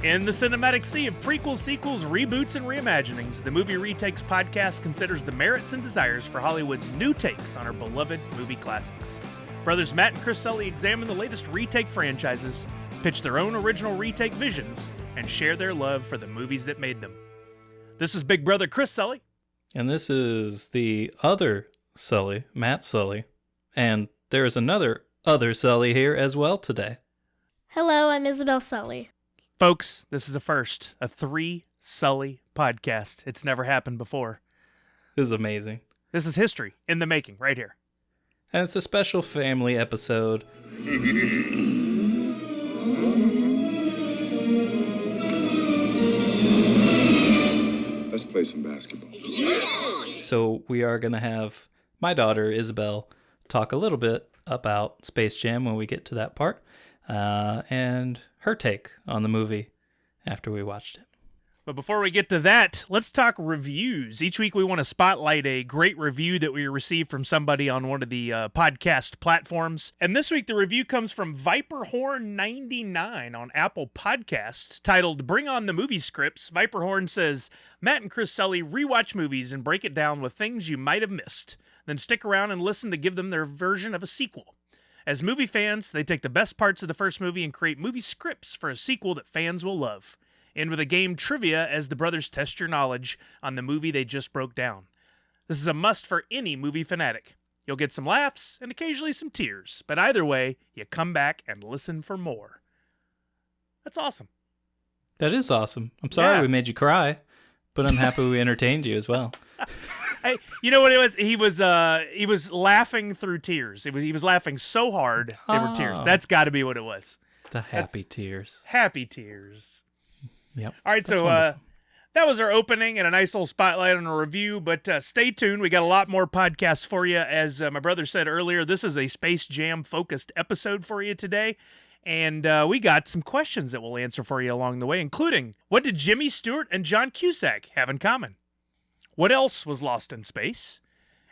In the cinematic sea of prequels, sequels, reboots, and reimaginings, the Movie Retakes podcast considers the merits and desires for Hollywood's new takes on our beloved movie classics. Brothers Matt and Chris Sully examine the latest retake franchises, pitch their own original retake visions, and share their love for the movies that made them. This is Big Brother Chris Sully. And this is the other Sully, Matt Sully. And there is another other Sully here as well today. Hello, I'm Isabel Sully. Folks, this is a first, a 3 Sully podcast. It's never happened before. This is amazing. This is history in the making, right here. And it's a special family episode. Let's play some basketball. So we are going to have my daughter, Isabel, talk a little bit about Space Jam when we get to that part, and her take on the movie after we watched it. But before we get to that, let's talk reviews. Each week we want to spotlight a great review that we received from somebody on one of the podcast platforms. And this week the review comes from Viperhorn99 on Apple Podcasts, titled Bring On the Movie Scripts. Viperhorn says, Matt and Chris Sully rewatch movies and break it down with things you might have missed. Then stick around and listen to give them their version of a sequel. As movie fans, they take the best parts of the first movie and create movie scripts for a sequel that fans will love. End with a game trivia as the brothers test your knowledge on the movie they just broke down. This is a must for any movie fanatic. You'll get some laughs and occasionally some tears, but either way, you come back and listen for more. That's awesome. That is awesome. I'm sorry we made you cry, but I'm happy we entertained you as well. Hey, you know what it was? He was laughing through tears. He was laughing so hard they were tears. That's got to be what it was. The happy tears. Happy tears. Yep. All right, so that was our opening and a nice little spotlight on a review, but stay tuned. We got a lot more podcasts for you. As my brother said earlier, this is a Space Jam-focused episode for you today, and we got some questions that we'll answer for you along the way, including, what did Jimmy Stewart and John Cusack have in common? What else was lost in space?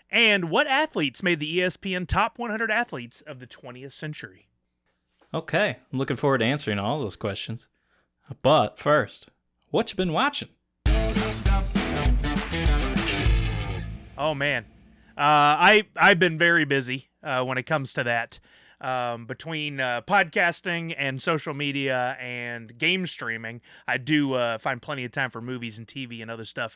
And what athletes made the ESPN Top 100 Athletes of the 20th Century? Okay, I'm looking forward to answering all those questions. But first, what you been watching? Oh, man. I've been very busy when it comes to that. Between podcasting and social media and game streaming, I do find plenty of time for movies and TV and other stuff.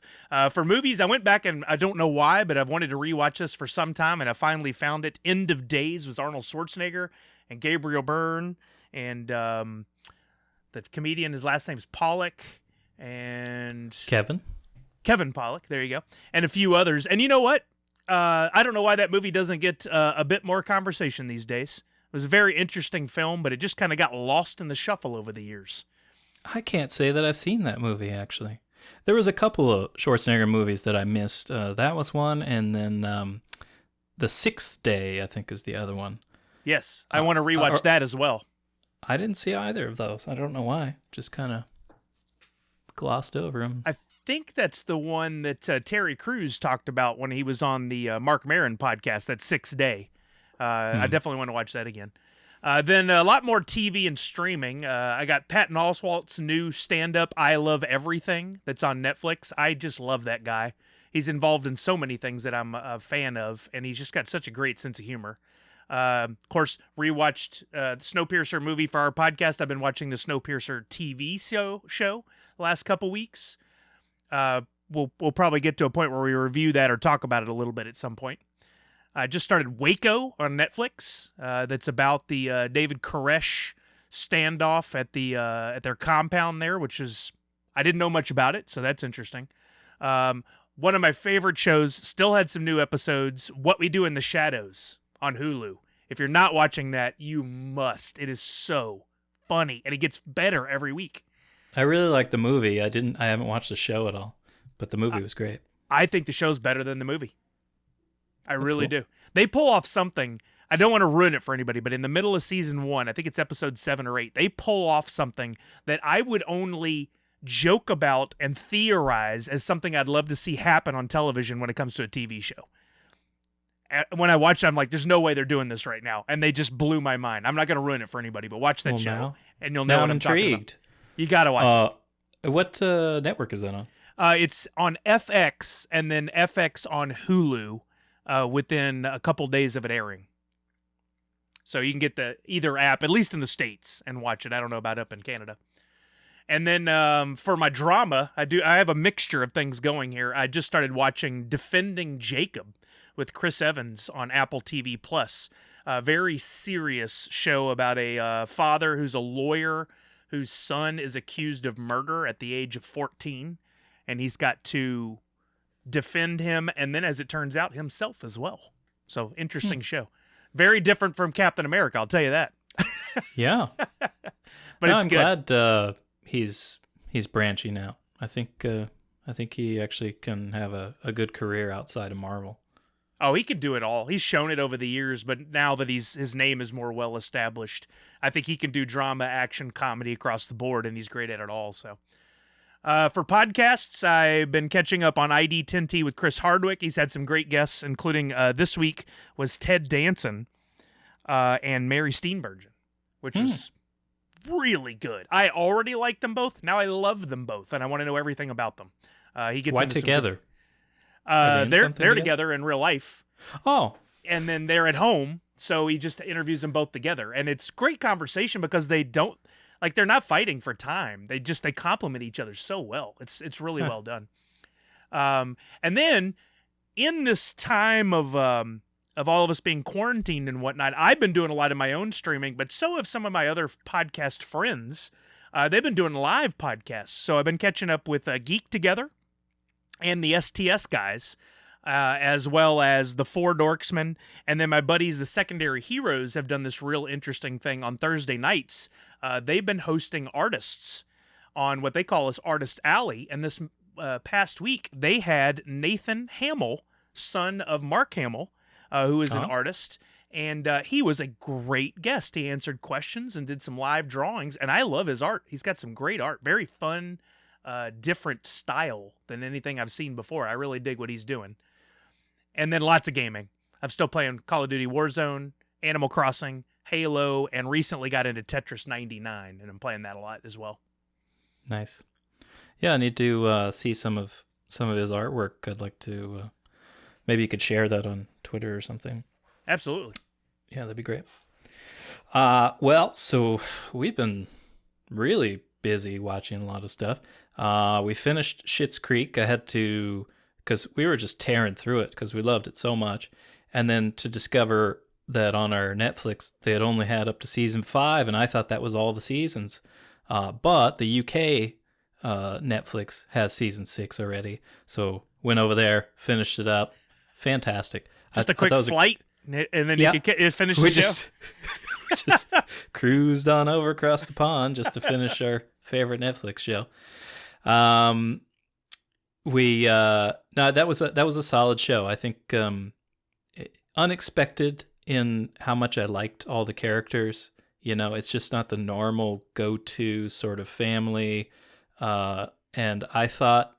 For movies, I went back and I don't know why, but I've wanted to rewatch this for some time, and I finally found it. End of Days with Arnold Schwarzenegger and Gabriel Byrne, and the comedian, his last name's Pollock, and Kevin Pollock, there you go, and a few others. And you know what? I don't know why that movie doesn't get a bit more conversation these days. It was a very interesting film, but it just kind of got lost in the shuffle over the years. I can't say that I've seen that movie, actually. There was a couple of Schwarzenegger movies that I missed. That was one, and then The Sixth Day, I think, is the other one. Yes, I want to rewatch that as well. I didn't see either of those. I don't know why. Just kind of glossed over them. I think that's the one that Terry Crews talked about when he was on the Mark Maron podcast, that Sixth Day. I definitely want to watch that again. Then a lot more TV and streaming. I got Patton Oswalt's new stand-up, I Love Everything, that's on Netflix. I just love that guy. He's involved in so many things that I'm a fan of, and he's just got such a great sense of humor. Of course, rewatched the Snowpiercer movie for our podcast. I've been watching the Snowpiercer TV show the last couple weeks. We'll probably get to a point where we review that or talk about it a little bit at some point. I just started Waco on Netflix. That's about the David Koresh standoff at their compound there, which is, I didn't know much about it, so that's interesting. One of my favorite shows, still had some new episodes, What We Do in the Shadows on Hulu. If you're not watching that, you must. It is so funny, and it gets better every week. I really like the movie. I haven't watched the show at all, but the movie was great. I think the show's better than the movie. I really cool. do. They pull off something. I don't want to ruin it for anybody, but in the middle of season 1, I think it's episode 7 or 8, they pull off something that I would only joke about and theorize as something I'd love to see happen on television when it comes to a TV show. When I watch it, I'm like, there's no way they're doing this right now. And they just blew my mind. I'm not going to ruin it for anybody, but watch that show, and you'll know what I'm talking about. You got to watch What network is that on? It's on FX and then FX on Hulu within a couple days of it airing. So you can get either app, at least in the States, and watch it. I don't know about up in Canada. And then for my drama, I have a mixture of things going here. I just started watching Defending Jacob with Chris Evans on Apple TV Plus. A very serious show about a father who's a lawyer whose son is accused of murder at the age of 14, and he's got to defend him, and then, as it turns out, himself as well. So, interesting show. Very different from Captain America, I'll tell you that. Yeah. But no, it's I'm good. glad he's branching out. I think he actually can have a good career outside of Marvel. Oh, he could do it all. He's shown it over the years, but now that his name is more well established, I think he can do drama, action, comedy across the board, and he's great at it all. So, for podcasts, I've been catching up on ID 10T with Chris Hardwick. He's had some great guests, including this week was Ted Danson and Mary Steenburgen, which was really good. I already liked them both. Now I love them both, and I want to know everything about them. He gets Why into together? They're together in real life. Oh, And then they're at home, so he just interviews them both together. And it's great conversation because they're not fighting for time. They complement each other so well. It's really well done. And then in this time of all of us being quarantined and whatnot, I've been doing a lot of my own streaming, but so have some of my other podcast friends. They've been doing live podcasts. So I've been catching up with Geek Together and the STS guys, as well as the Four Dorksmen. And then my buddies, the Secondary Heroes, have done this real interesting thing on Thursday nights. They've been hosting artists on what they call as Artist Alley. And this past week, they had Nathan Hamill, son of Mark Hamill, who is an artist. And he was a great guest. He answered questions and did some live drawings. And I love his art. He's got some great art. Very fun, different style than anything I've seen before. I really dig what he's doing. And then lots of gaming. I'm still playing Call of Duty Warzone, Animal Crossing, Halo, and recently got into Tetris 99, and I'm playing that a lot as well. nice. Yeah, I need to see some of his artwork. I'd like to maybe you could share that on Twitter or something. Absolutely. Yeah, that'd be great. Well, so we've been really busy watching a lot of stuff. We finished Schitt's Creek. I had to, because we were just tearing through it because we loved it so much. And then to discover that on our Netflix, they had only had up to season 5, and I thought that was all the seasons. But the UK Netflix has season 6 already. So went over there, finished it up. Fantastic. Just a quick flight, and then you could finish the show. Just cruised on over across the pond just to finish our favorite Netflix show. No, that was a solid show. I think unexpected in how much I liked all the characters. You know, it's just not the normal go-to sort of family. And I thought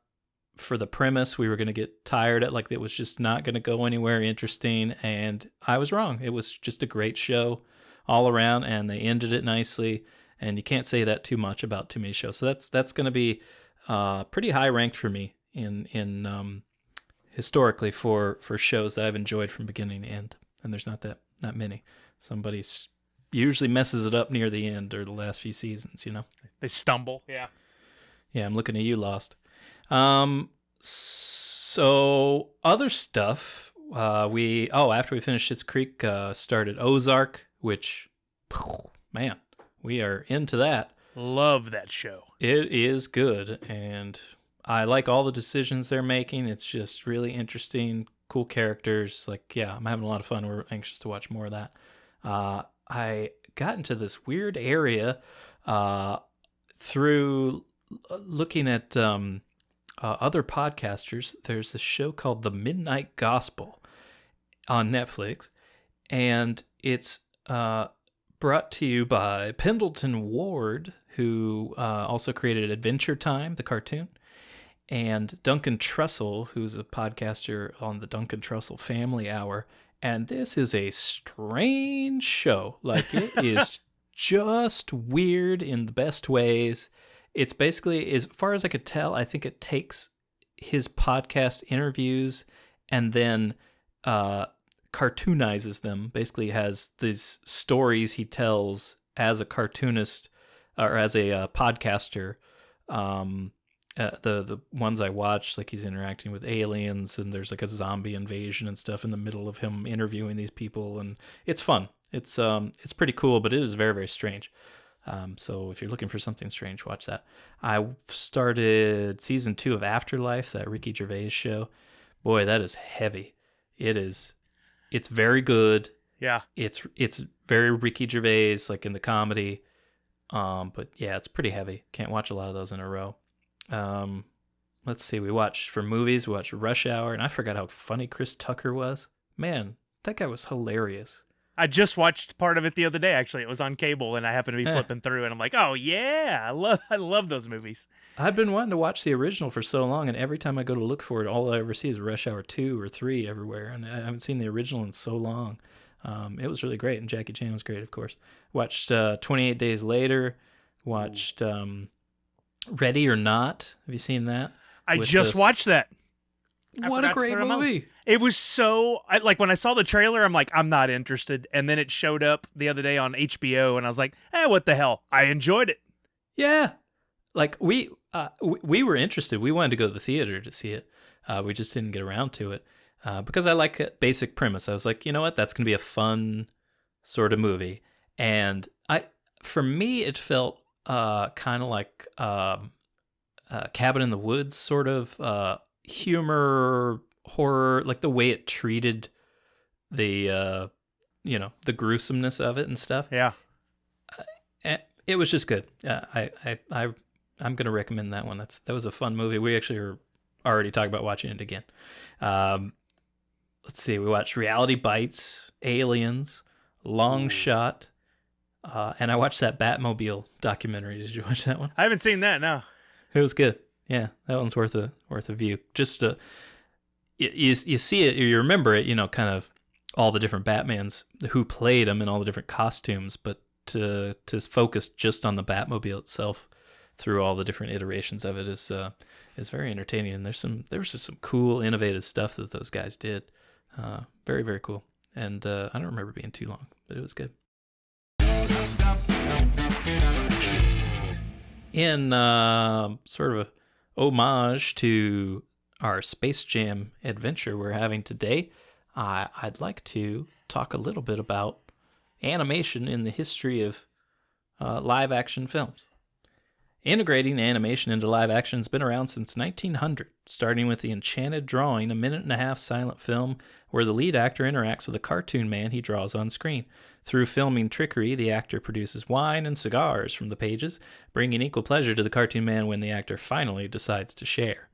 for the premise we were going to get tired at, like it was just not going to go anywhere interesting, and I was wrong. It was just a great show all around, and they ended it nicely, and you can't say that too much about too many shows. So that's going to be pretty high ranked for me in historically for shows that I've enjoyed from beginning to end, and there's not that many. Somebody usually messes it up near the end or the last few seasons, you know. They stumble. Yeah, I'm looking at you, Lost. So other stuff, after we finished Schitt's Creek, started Ozark, which, man, we are into that. Love that show. It is good, and I like all the decisions they're making. It's just really interesting, cool characters. Like, yeah, I'm having a lot of fun. We're anxious to watch more of that. I got into this weird area through looking at other podcasters. There's this show called The Midnight Gospel on Netflix, and it's brought to you by Pendleton Ward, who also created Adventure Time, the cartoon, and Duncan Trussell, who's a podcaster on the Duncan Trussell Family Hour. And this is a strange show. Like, it is just weird in the best ways. It's basically, as far as I could tell, I think it takes his podcast interviews and then cartoonizes them. Basically has these stories he tells as a cartoonist or as a podcaster. The ones I watched, like he's interacting with aliens and there's like a zombie invasion and stuff in the middle of him interviewing these people, and it's fun. It's pretty cool, but it is very, very strange. So if you're looking for something strange, watch that. I started season 2 of Afterlife, that Ricky Gervais show. Boy, that is heavy. It's very good. Yeah. It's very Ricky Gervais, like in the comedy. But yeah, it's pretty heavy. Can't watch a lot of those in a row. Let's see. We watched Rush Hour, and I forgot how funny Chris Tucker was. Man, that guy was hilarious. I just watched part of it the other day, actually. It was on cable, and I happened to be flipping through, and I'm like, oh, yeah, I love those movies. I've been wanting to watch the original for so long, and every time I go to look for it, all I ever see is Rush Hour 2 or 3 everywhere, and I haven't seen the original in so long. It was really great, and Jackie Chan was great, of course. Watched 28 Days Later, watched Ready or Not. Have you seen that? I just watched that. What a great movie. It was so, like, when I saw the trailer, I'm like, I'm not interested. And then it showed up the other day on HBO, and I was like, what the hell? I enjoyed it. Yeah. Like, we were interested. We wanted to go to the theater to see it. We just didn't get around to it because I like a basic premise. I was like, you know what? That's going to be a fun sort of movie. And for me, it felt kind of like Cabin in the Woods sort of humor, horror, like the way it treated the the gruesomeness of it and stuff. Yeah. It was just good. I'm going to recommend that one. That was a fun movie. We actually are already talking about watching it again. Let's see. We watched Reality Bites, Aliens, Long Shot, and I watched that Batmobile documentary. Did you watch that one? I haven't seen that, no. It was good. Yeah, that one's worth a view. Just you see it, you remember it, kind of all the different Batmans, who played them in all the different costumes, but to focus just on the Batmobile itself through all the different iterations of it is very entertaining. And there was just some cool, innovative stuff that those guys did. Very, very cool. And I don't remember it being too long, but it was good. In sort of a homage to our Space Jam adventure we're having today, I'd like to talk a little bit about animation in the history of live action films. Integrating animation into live action has been around since 1900, starting with the Enchanted Drawing, a 1.5-minute silent film where the lead actor interacts with a cartoon man he draws on screen. Through filming trickery, the actor produces wine and cigars from the pages, bringing equal pleasure to the cartoon man when the actor finally decides to share.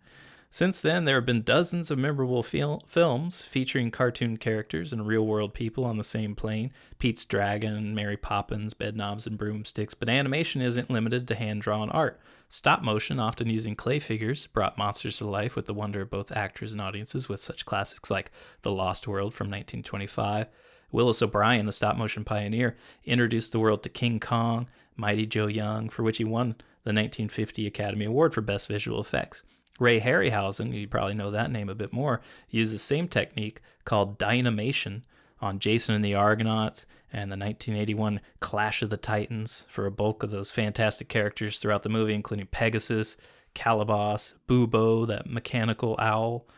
Since then, there have been dozens of memorable films featuring cartoon characters and real-world people on the same plane. Pete's Dragon, Mary Poppins, Bedknobs and Broomsticks, but animation isn't limited to hand-drawn art. Stop motion, often using clay figures, brought monsters to life with the wonder of both actors and audiences with such classics like The Lost World from 1925. Willis O'Brien, the stop-motion pioneer, introduced the world to King Kong, Mighty Joe Young, for which he won the 1950 Academy Award for Best Visual Effects. Ray Harryhausen, you probably know that name a bit more, used the same technique called dynamation on Jason and the Argonauts and the 1981 Clash of the Titans for a bulk of those fantastic characters throughout the movie, including Pegasus, Calabas, Bubo, that mechanical owl,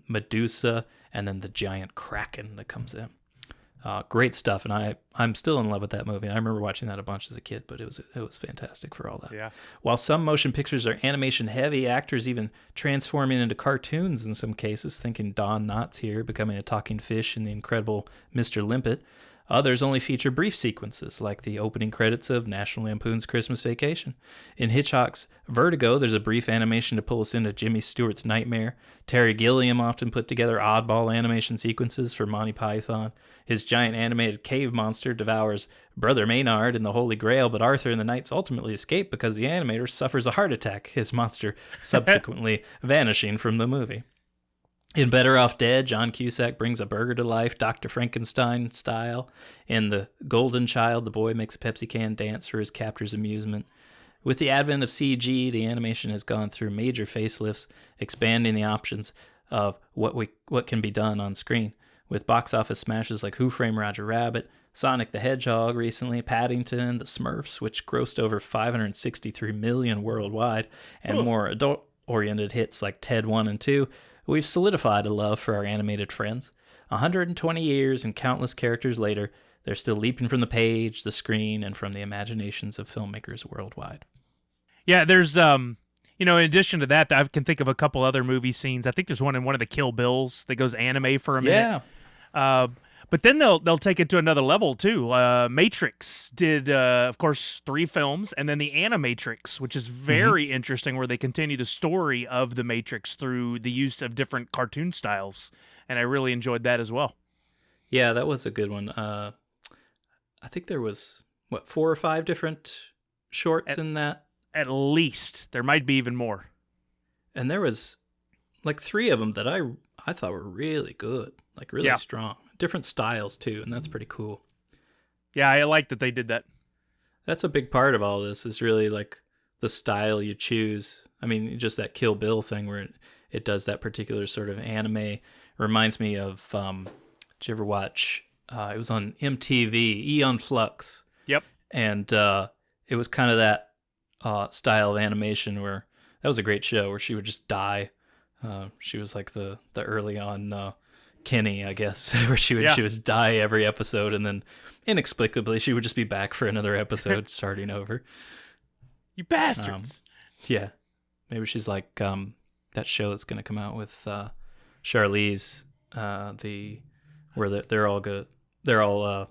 Medusa, and then the giant Kraken that comes in. Great stuff, and I'm still in love with that movie. I remember watching that a bunch as a kid, but it was fantastic for all that. Yeah. While While some motion pictures are animation heavy, actors even transforming into cartoons in some cases, thinking Don Knotts here, becoming a talking fish in The Incredible Mr. Limpet. Others only feature brief sequences, like the opening credits of National Lampoon's Christmas Vacation. In Hitchcock's Vertigo, there's a brief animation to pull us into Jimmy Stewart's Nightmare. Terry Gilliam often put together oddball animation sequences for Monty Python. His giant animated cave monster devours Brother Maynard in The Holy Grail, but Arthur and the Knights ultimately escape because the animator suffers a heart attack, his monster subsequently vanishing from the movie. In Better Off Dead, John Cusack brings a burger to life, Dr. Frankenstein style. In The Golden Child, the boy makes a Pepsi can dance for his captor's amusement. With the advent of CG, the animation has gone through major facelifts, expanding the options of what can be done on screen. With box office smashes like Who Framed Roger Rabbit, Sonic the Hedgehog recently, Paddington, The Smurfs, which grossed over $563 million worldwide, and more adult-oriented hits like Ted 1 and 2, we've solidified a love for our animated friends. 120 years and countless characters later, they're still leaping from the page, the screen, and from the imaginations of filmmakers worldwide. Yeah, there's in addition to that, I can think of a couple other movie scenes. I think there's one in one of the Kill Bills that goes anime for a minute. Yeah. But then they'll take it to another level too. Matrix did, of course, 3 films, and then the Animatrix, which is very interesting, where they continue the story of the Matrix through the use of different cartoon styles, and I really enjoyed that as well. Yeah, that was a good one. I think there was 4 or 5 different shorts in that. At least there might be even more. And there was like 3 of them that I thought were really good, like really strong. Different styles too, and that's pretty cool. Yeah, I like that they did that. That's a big part of all this, is really like the style you choose. I mean, just that Kill Bill thing where it does that particular sort of anime. It reminds me of, did you ever watch, it was on MTV, Eon Flux. Yep. And it was kind of that style of animation where, that was a great show where she would just die. She was like the early on Kenny, I guess, where she would die every episode, and then inexplicably she would just be back for another episode starting over. You bastards. Yeah. Maybe she's like that show that's going to come out with Charlize, where they're all good. They're all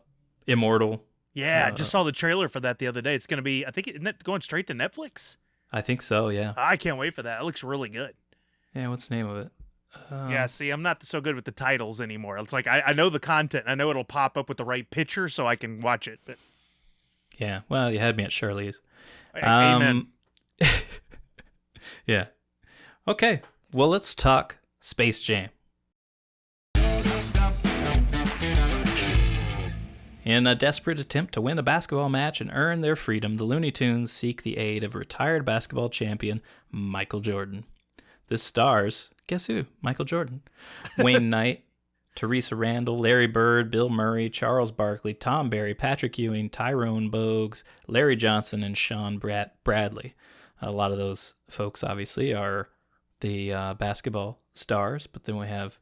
immortal. Yeah, I just saw the trailer for that the other day. It's going to be, I think, isn't it going straight to Netflix? I think so, yeah. I can't wait for that. It looks really good. Yeah, what's the name of it? Yeah, see, I'm not so good with the titles anymore. It's like I know the content. I know it'll pop up with the right picture so I can watch it. But yeah, well, you had me at Charlize. Amen. Yeah. Okay, well, let's talk Space Jam. In a desperate attempt to win a basketball match and earn their freedom, the Looney Tunes seek the aid of retired basketball champion Michael Jordan. This stars, guess who? Michael Jordan. Wayne Knight, Teresa Randall, Larry Bird, Bill Murray, Charles Barkley, Tom Berry, Patrick Ewing, Tyrone Bogues, Larry Johnson, and Sean Bradley. A lot of those folks, obviously, are the basketball stars, but then we have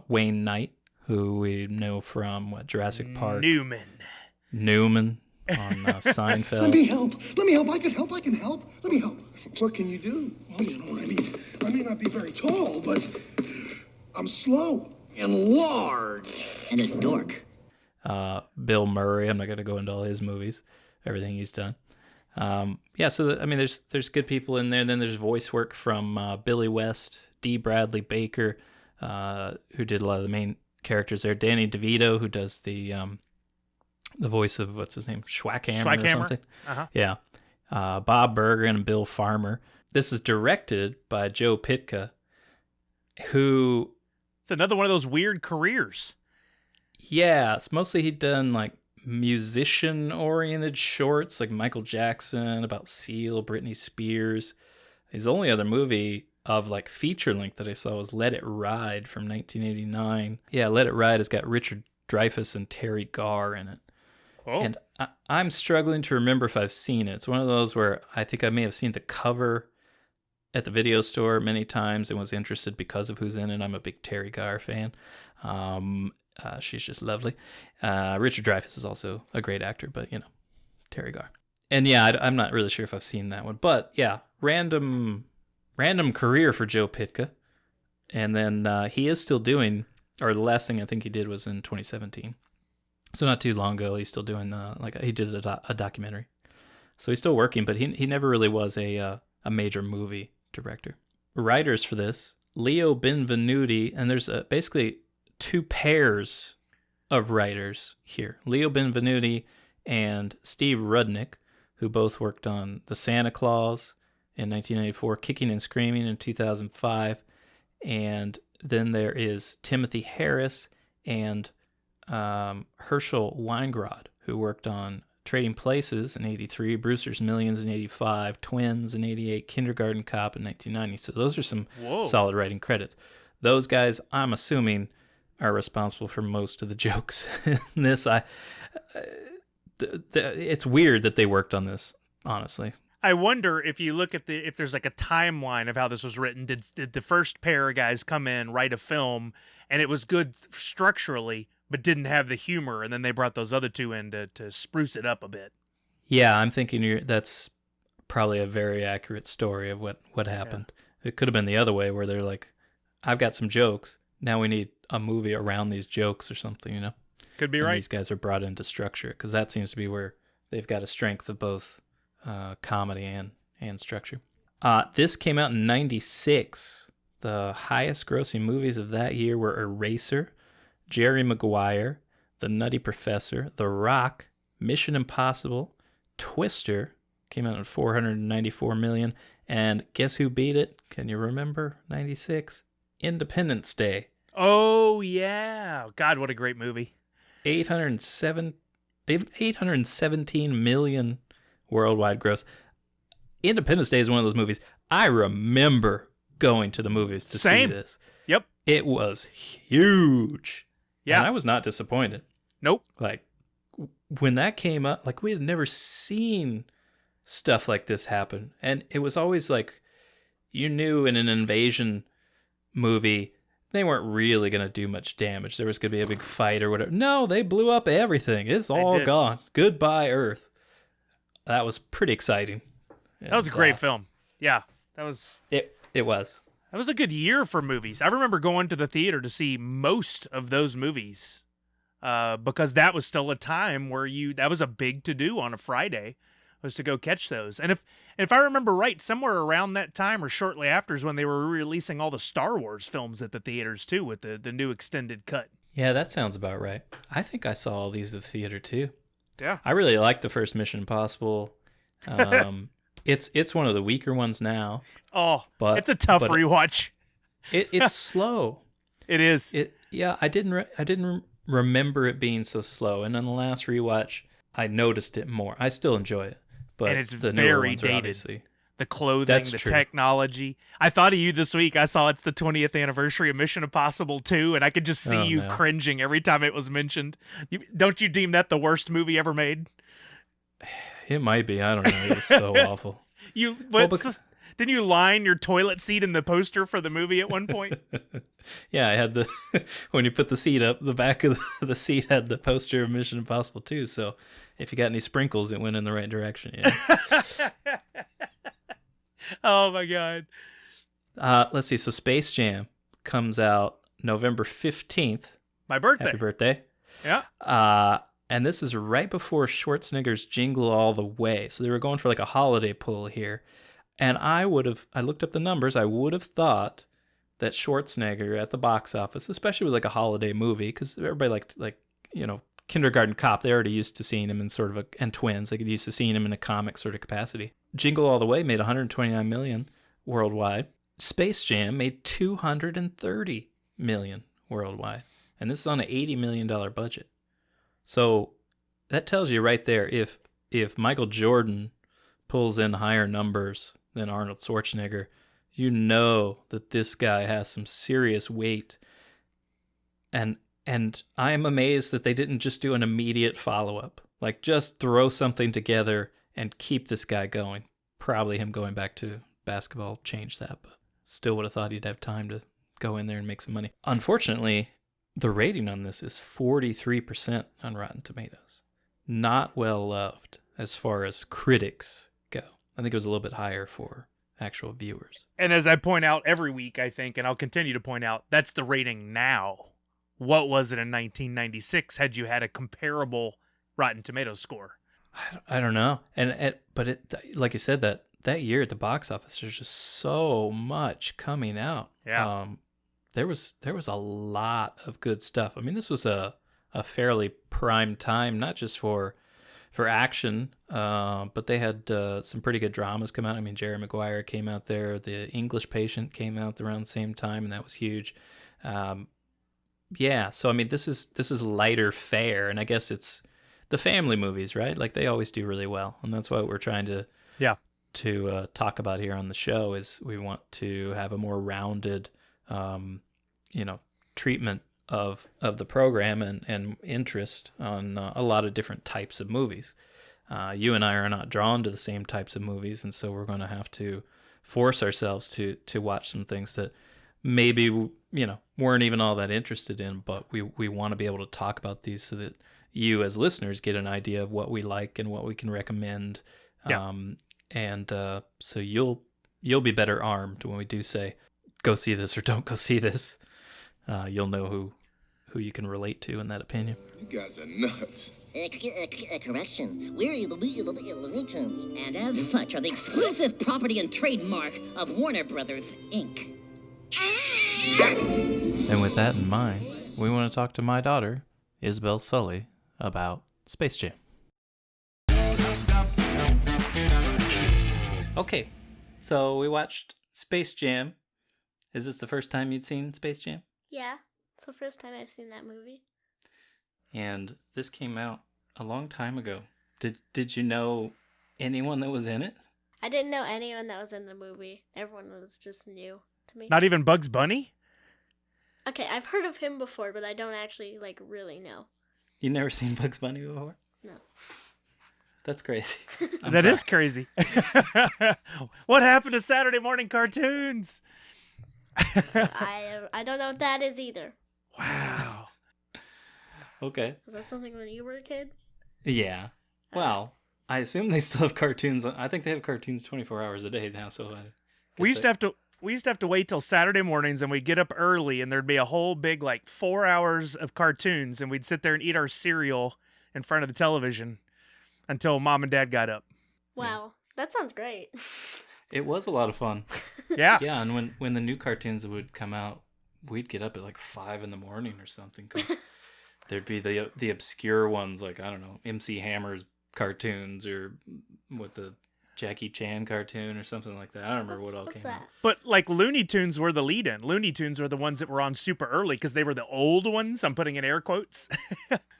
Wayne Knight, who we know from Jurassic Park. Newman on Seinfeld. Let me help. I can help. Let me help. What can you do? Well, I may not be very tall, but I'm slow and large. And a dork. Bill Murray. I'm not going to go into all his movies, everything he's done. So there's good people in there. And then there's voice work from Billy West, D. Bradley Baker, who did a lot of the main characters there. Danny DeVito, who does the voice of, what's his name, Schwackhammer or something. Uh-huh. Yeah. Bob Bergen and Bill Farmer. This is directed by Joe Pytka, who... It's another one of those weird careers. Yeah, it's mostly he'd done like musician-oriented shorts like Michael Jackson, About Seal, Britney Spears. His only other movie of like feature length that I saw was Let It Ride from 1989. Yeah, Let It Ride has got Richard Dreyfuss and Terry Garr in it. Oh. And I'm struggling to remember if I've seen it. It's one of those where I think I may have seen the cover at the video store many times and was interested because of who's in it. I'm a big Terry Garr fan. She's just lovely. Richard Dreyfuss is also a great actor, but Terry Garr. And yeah, I'm not really sure if I've seen that one. But yeah, random career for Joe Pytka. And then he is still doing, or the last thing I think he did was in 2017. So not too long ago, he's still doing he did a documentary. So he's still working, but he never really was a major movie director. Writers for this, Leo Benvenuti, and there's basically 2 pairs of writers here. Leo Benvenuti and Steve Rudnick, who both worked on The Santa Claus in 1994, Kicking and Screaming in 2005, and then there is Timothy Harris and Herschel Weingrod, who worked on Trading Places in 83, Brewster's Millions in 85, Twins in 88, Kindergarten Cop in 1990. So those are some solid writing credits. Those guys, I'm assuming, are responsible for most of the jokes in this. It's weird that they worked on this, honestly. I wonder if you look at if there's like a timeline of how this was written. Did the first pair of guys come in, write a film, and it was good structurally, but didn't have the humor, and then they brought those other two in to spruce it up a bit? Yeah, I'm thinking that's probably a very accurate story of what happened. Yeah. It could have been the other way, where they're like, I've got some jokes. Now we need a movie around these jokes or something, you know? Could be and right. These guys are brought in to structure it, because that seems to be where they've got a strength of both comedy and structure. This came out in 96. The highest grossing movies of that year were Eraser, Jerry Maguire, The Nutty Professor, The Rock, Mission Impossible, Twister, came out at $494 million, and guess who beat it? Can you remember? 96? Independence Day. Oh, yeah. God, what a great movie. 817 million worldwide gross. Independence Day is one of those movies. I remember going to the movies to see this. Yep. It was huge. Yeah. And I was not disappointed. Nope. Like, when that came up, like, we had never seen stuff like this happen. And it was always like, you knew in an invasion movie, they weren't really going to do much damage. There was going to be a big fight or whatever. No, they blew up everything. It's all gone. Goodbye, Earth. That was pretty exciting. That was a great film. Yeah, that was... It was. That was a good year for movies. I remember going to the theater to see most of those movies because that was still a time where that was a big to-do on a Friday, was to go catch those. And if I remember right, somewhere around that time or shortly after is when they were releasing all the Star Wars films at the theaters too, with the new extended cut. Yeah, that sounds about right. I think I saw all these at the theater too. Yeah. I really liked the first Mission Impossible. It's one of the weaker ones now. Oh, but it's a tough rewatch. It's slow. It is. I didn't remember it being so slow, and on the last rewatch, I noticed it more. I still enjoy it, but and it's the very dated. Obviously... The clothing, technology. I thought of you this week. I saw it's the 20th anniversary of Mission Impossible 2, and I could just see you cringing every time it was mentioned. Don't you deem that the worst movie ever made? It might be. I don't know. It was so awful. Didn't you line your toilet seat in the poster for the movie at one point? Yeah, I had when you put the seat up, the back of the seat had the poster of Mission Impossible 2, so if you got any sprinkles, it went in the right direction. Yeah. Oh my God. Let's see. So Space Jam comes out November 15th. My birthday. Happy birthday. Yeah. And this is right before Schwarzenegger's Jingle All the Way. So they were going for like a holiday pull here. And I looked up the numbers. I would have thought that Schwarzenegger at the box office, especially with like a holiday movie, because everybody liked, like, you know, Kindergarten Cop, they already used to seeing him in sort of and Twins, they get used to seeing him in a comic sort of capacity. Jingle All the Way made $129 million worldwide. Space Jam made $230 million worldwide. And this is on an $80 million budget. So that tells you right there, if Michael Jordan pulls in higher numbers than Arnold Schwarzenegger, you know that this guy has some serious weight. And I am amazed that they didn't just do an immediate follow-up. Like, just throw something together and keep this guy going. Probably him going back to basketball changed that, but still would have thought he'd have time to go in there and make some money. Unfortunately, the rating on this is 43% on Rotten Tomatoes. Not well loved as far as critics go. I think it was a little bit higher for actual viewers. And as I point out every week, I think, and I'll continue to point out, that's the rating now. What was it in 1996 had you had a comparable Rotten Tomatoes score? I don't know. But it, like you said, that year at the box office, there's just so much coming out. Yeah. There was a lot of good stuff. I mean, this was a fairly prime time, not just for action, but they had some pretty good dramas come out. I mean, Jerry Maguire came out there. The English Patient came out around the same time, and that was huge. Yeah, so I mean, this is lighter fare, and I guess the family movies, right? Like they always do really well, and that's what we're trying to talk about here on the show. Is we want to have a more rounded, treatment of the program and interest on a lot of different types of movies. You and I are not drawn to the same types of movies, and so we're going to have to force ourselves to watch some things that maybe weren't even all that interested in, but we want to be able to talk about these so that you as listeners get an idea of what we like and what we can recommend. So you'll be better armed when we do say go see this or don't go see this. You'll know who you can relate to in that opinion. You guys are nuts. Correction. We're the Looney Tunes, and as such are the exclusive property and trademark of Warner Brothers, Inc. And with that in mind, we want to talk to my daughter, Isabel Sully, about Space Jam. Okay, so we watched Space Jam. Is this the first time you'd seen Space Jam? Yeah, it's the first time I've seen that movie. And this came out a long time ago. Did you know anyone that was in it? I didn't know anyone that was in the movie. Everyone was just new to me. Not even Bugs Bunny? Okay, I've heard of him before, but I don't actually, really know. You never seen Bugs Bunny before? No. That's crazy. That is crazy. What happened to Saturday morning cartoons? I don't know what that is either. Wow. Okay. Was that something when you were a kid? Yeah. Well, I assume they still have cartoons. I think they have cartoons 24 hours a day now. So we used to have to wait till Saturday mornings, and we'd get up early, and there'd be a whole big 4 hours of cartoons, and we'd sit there and eat our cereal in front of the television until Mom and Dad got up. Wow, that sounds great. It was a lot of fun. Yeah. Yeah, and when the new cartoons would come out, we'd get up at 5 in the morning or something. 'Cause there'd be the obscure ones, I don't know, MC Hammer's cartoons or with the Jackie Chan cartoon or something like that. I don't remember what all came out. But Looney Tunes were the lead-in. Looney Tunes were the ones that were on super early because they were the old ones. I'm putting in air quotes.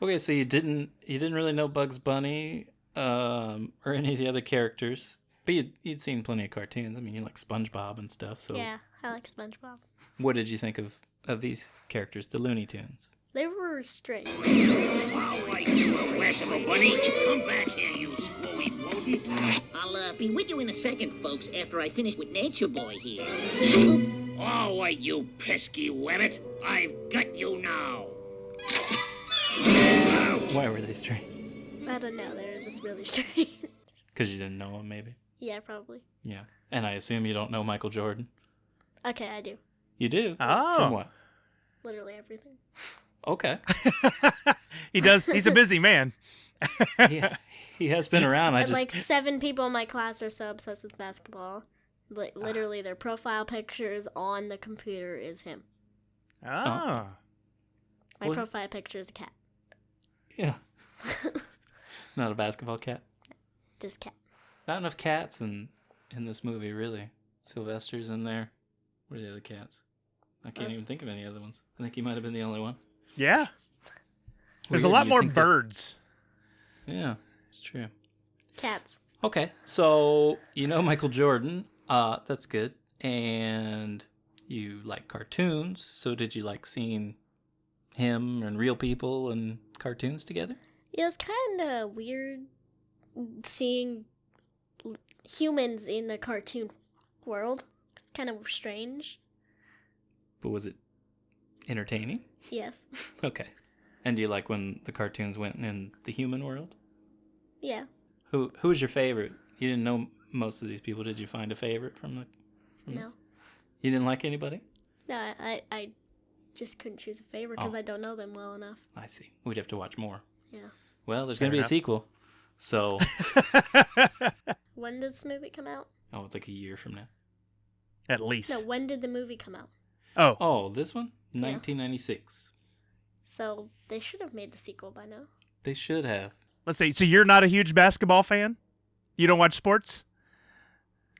Okay, so you didn't really know Bugs Bunny or any of the other characters, but you'd seen plenty of cartoons. I mean, you like SpongeBob and stuff. So Yeah, I like SpongeBob. what did you think of these characters, the Looney Tunes? They were strange. All right, you irascible bunny. Come back here, you squirry rodent. I'll be with you in a second, folks, after I finish with Nature Boy here. All right, you pesky rabbit. I've got you now. Why were they strange? I don't know, they were just really strange. Because you didn't know him, maybe? Yeah, probably. Yeah. And I assume you don't know Michael Jordan? Okay, I do. You do? Oh. From what? Literally everything. Okay. He does. He's a busy man. Yeah, he has been around. And 7 people in my class are so obsessed with basketball. Literally, their profile pictures on the computer is him. Oh. My What? profile picture is a cat. Yeah. Not a basketball cat. Just cat. Not enough cats in this movie, really. Sylvester's in there. What are the other cats? I can't even think of any other ones. I think he might have been the only one. Yeah. There's a Weird, lot you'd more think that- birds. Yeah, it's true. Cats. Okay, so you know Michael Jordan. That's good. And you like cartoons. So did you like seeing him and real people and cartoons together? Yeah, it's kind of weird seeing humans in the cartoon world. It's kind of strange. But was it entertaining? Yes. Okay. And do you like when the cartoons went in the human world? Yeah. Who was your favorite? You didn't know most of these people. Did you find a favorite from No. this? You didn't like anybody? No, I just couldn't choose a favorite because I don't know them well enough. I see. We'd have to watch more. Yeah. Well, there's going to be enough. a sequel. So, When did this movie come out? it's like a year from now. At least. No, when did the movie come out? Oh. Oh, this one? 1996. So they should have made the sequel by now. They should have. Let's see. So you're not a huge basketball fan? You don't watch sports?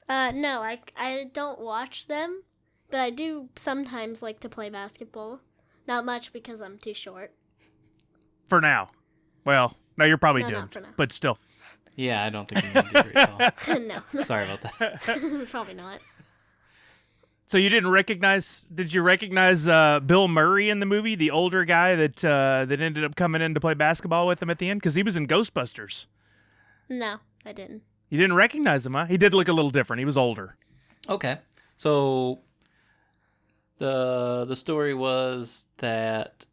No, I don't watch them, but I do sometimes like to play basketball. Not much because I'm too short. For now. Well, No, you're probably No, not doomed. for now. But still. Yeah, I don't think you need to be great tall. No. Sorry about that. Probably not. So you didn't recognize? Did you recognize Bill Murray in the movie, the older guy that ended up coming in to play basketball with him at the end? Because he was in Ghostbusters. No, I didn't. You didn't recognize him, huh? He did look a little different. He was older. Okay. So the story was that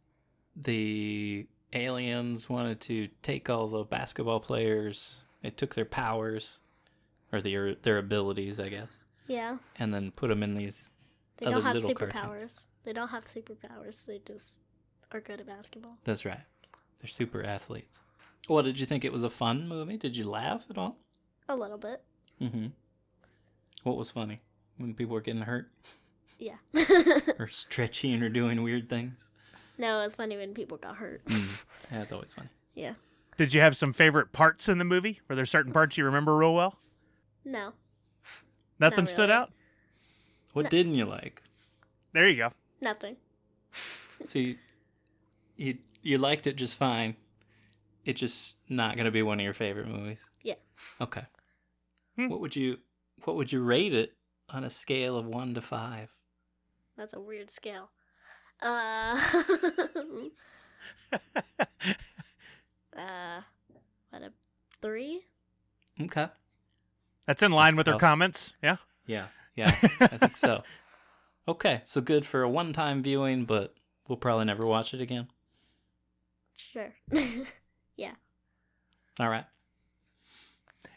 the aliens wanted to take all the basketball players. It took their powers, or their abilities, I guess, Yeah. and then put them in these They other don't have little superpowers. cartoons. They don't have superpowers. They just are good at basketball. That's right. They're super athletes. Well, did you think it was a fun movie? Did you laugh at all? A little bit. Mm-hmm. What was funny? When people were getting hurt? Yeah. Or stretching or doing weird things? No, it's funny when people got hurt. That's always funny. Yeah. Did you have some favorite parts in the movie? Were there certain parts you remember real well? No. Nothing Not stood really. out? What didn't you like? There you go. Nothing. See, you liked it just fine. It's just not gonna be one of your favorite movies. Yeah. Okay. What would you rate it on a scale of 1 to 5? That's a weird scale. What, a 3? Okay. That's in line with her tough. comments. Yeah. Yeah, I think so. Okay, so good for a one-time viewing, but we'll probably never watch it again. Sure. Yeah. All right.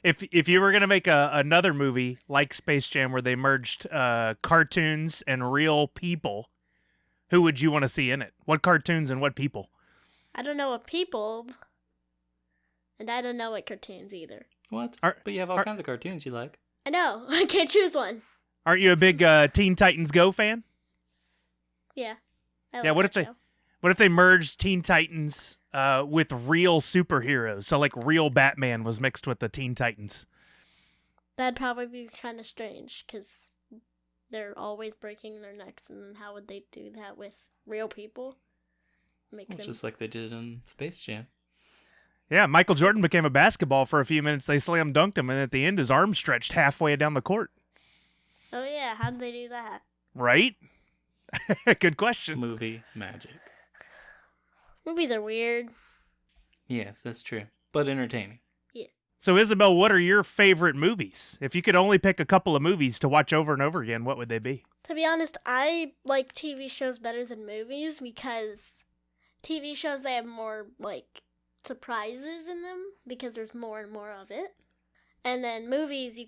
If you were gonna make another movie like Space Jam where they merged cartoons and real people, who would you want to see in it? What cartoons and what people? I don't know what people, and I don't know what cartoons either. What? Are- But you have all are- kinds of cartoons you like. I know. I can't choose one. Aren't you a big Teen Titans Go fan? Yeah. I Yeah, like what if that they- show. What if they merged Teen Titans with real superheroes? So like real Batman was mixed with the Teen Titans. That'd probably be kind of strange because they're always breaking their necks, and then how would they do that with real people? Make It's them. just like they did in Space Jam. Yeah, Michael Jordan became a basketball for a few minutes. They slam dunked him, and at the end, his arm stretched halfway down the court. Oh yeah, how did they do that? Right? Good question. Movie magic. Movies are weird. Yes, that's true. But entertaining. So, Isabel, what are your favorite movies? If you could only pick a couple of movies to watch over and over again, what would they be? To be honest, I like TV shows better than movies because TV shows they have more like surprises in them because there's more and more of it. And then movies,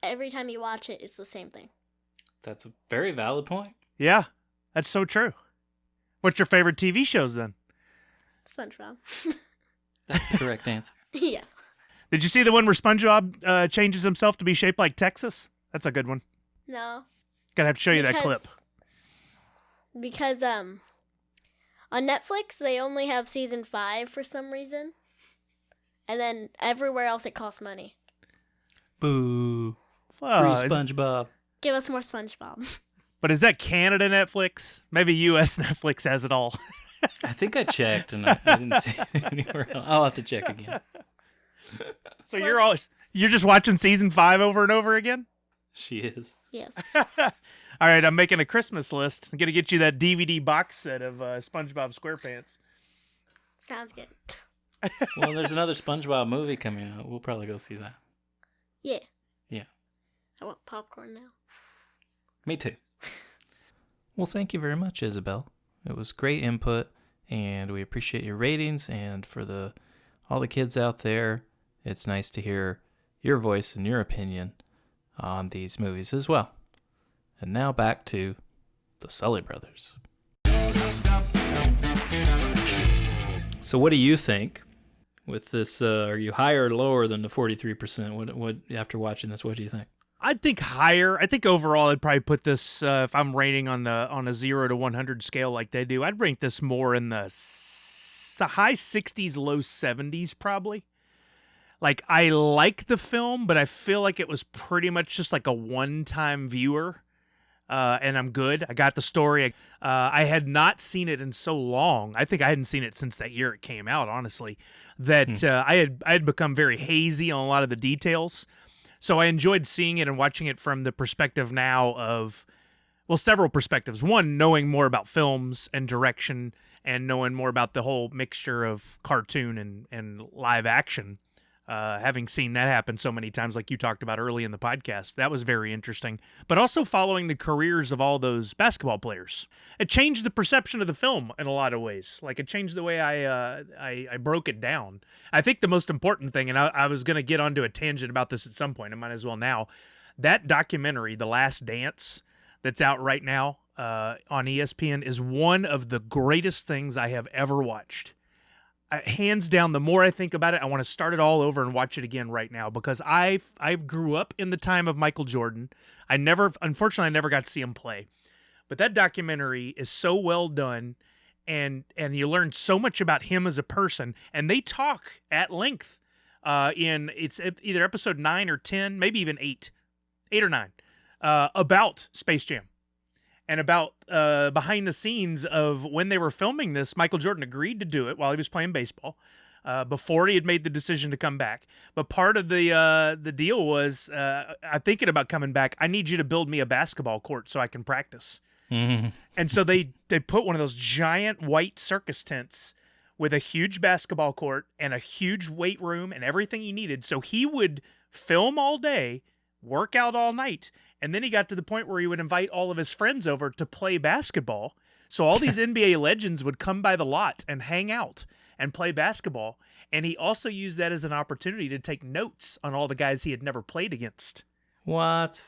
every time you watch it, it's the same thing. That's a very valid point. Yeah, that's so true. What's your favorite TV shows then? SpongeBob. That's the correct answer. Yes. Did you see the one where SpongeBob changes himself to be shaped like Texas? That's a good one. No. Gotta have to show you that clip. Because on Netflix they only have season 5 for some reason, and then everywhere else it costs money. Boo. Well, Free SpongeBob. Give us more SpongeBob. but is that Canada Netflix? Maybe U.S. Netflix has it all. I think I checked and I didn't see it anywhere else. I'll have to check again. So you're just watching season 5 over and over again? She is. Yes. All right, I'm making a Christmas list. I'm gonna get you that DVD box set of SpongeBob SquarePants. Sounds good. Well, there's another SpongeBob movie coming out. We'll probably go see that. Yeah. Yeah. I want popcorn now. Me too. Well, thank you very much, Isabel. It was great input, and we appreciate your ratings. And for all the kids out there, it's nice to hear your voice and your opinion on these movies as well. And now back to the Sully Brothers. So what do you think with this? Are you higher or lower than the 43%? What after watching this, what do you think? I'd think higher. I think overall I'd probably put this, if I'm rating on a 0 to 100 scale like they do, I'd rank this more in the high 60s, low 70s probably. Like, I like the film, but I feel like it was pretty much just like a one-time viewer. and I'm good. I got the story. I had not seen it in so long. I think I hadn't seen it since that year it came out, honestly, that I had become very hazy on a lot of the details. So I enjoyed seeing it and watching it from the perspective now of, well, several perspectives. One, knowing more about films and direction and knowing more about the whole mixture of cartoon and live action. Having seen that happen so many times, like you talked about early in the podcast, that was very interesting. But also following the careers of all those basketball players. It changed the perception of the film in a lot of ways. Like, it changed the way I broke it down. I think the most important thing, and I was going to get onto a tangent about this at some point, I might as well now, that documentary, The Last Dance, that's out right now on ESPN, is one of the greatest things I have ever watched. Hands down, the more I think about it, I want to start it all over and watch it again right now, because I grew up in the time of Michael Jordan. Unfortunately, I never got to see him play. But that documentary is so well done, and you learn so much about him as a person, and they talk at length it's either episode 9 or 10, maybe even 8 or 9, about Space Jam. And about behind the scenes of when they were filming this. Michael Jordan agreed to do it while he was playing baseball before he had made the decision to come back. But part of the deal was, I'm thinking about coming back. I need you to build me a basketball court so I can practice. Mm-hmm. And so they put one of those giant white circus tents with a huge basketball court and a huge weight room and everything he needed. So he would film all day, work out all night, and then he got to the point where he would invite all of his friends over to play basketball. So all these NBA legends would come by the lot and hang out and play basketball. And he also used that as an opportunity to take notes on all the guys he had never played against. What?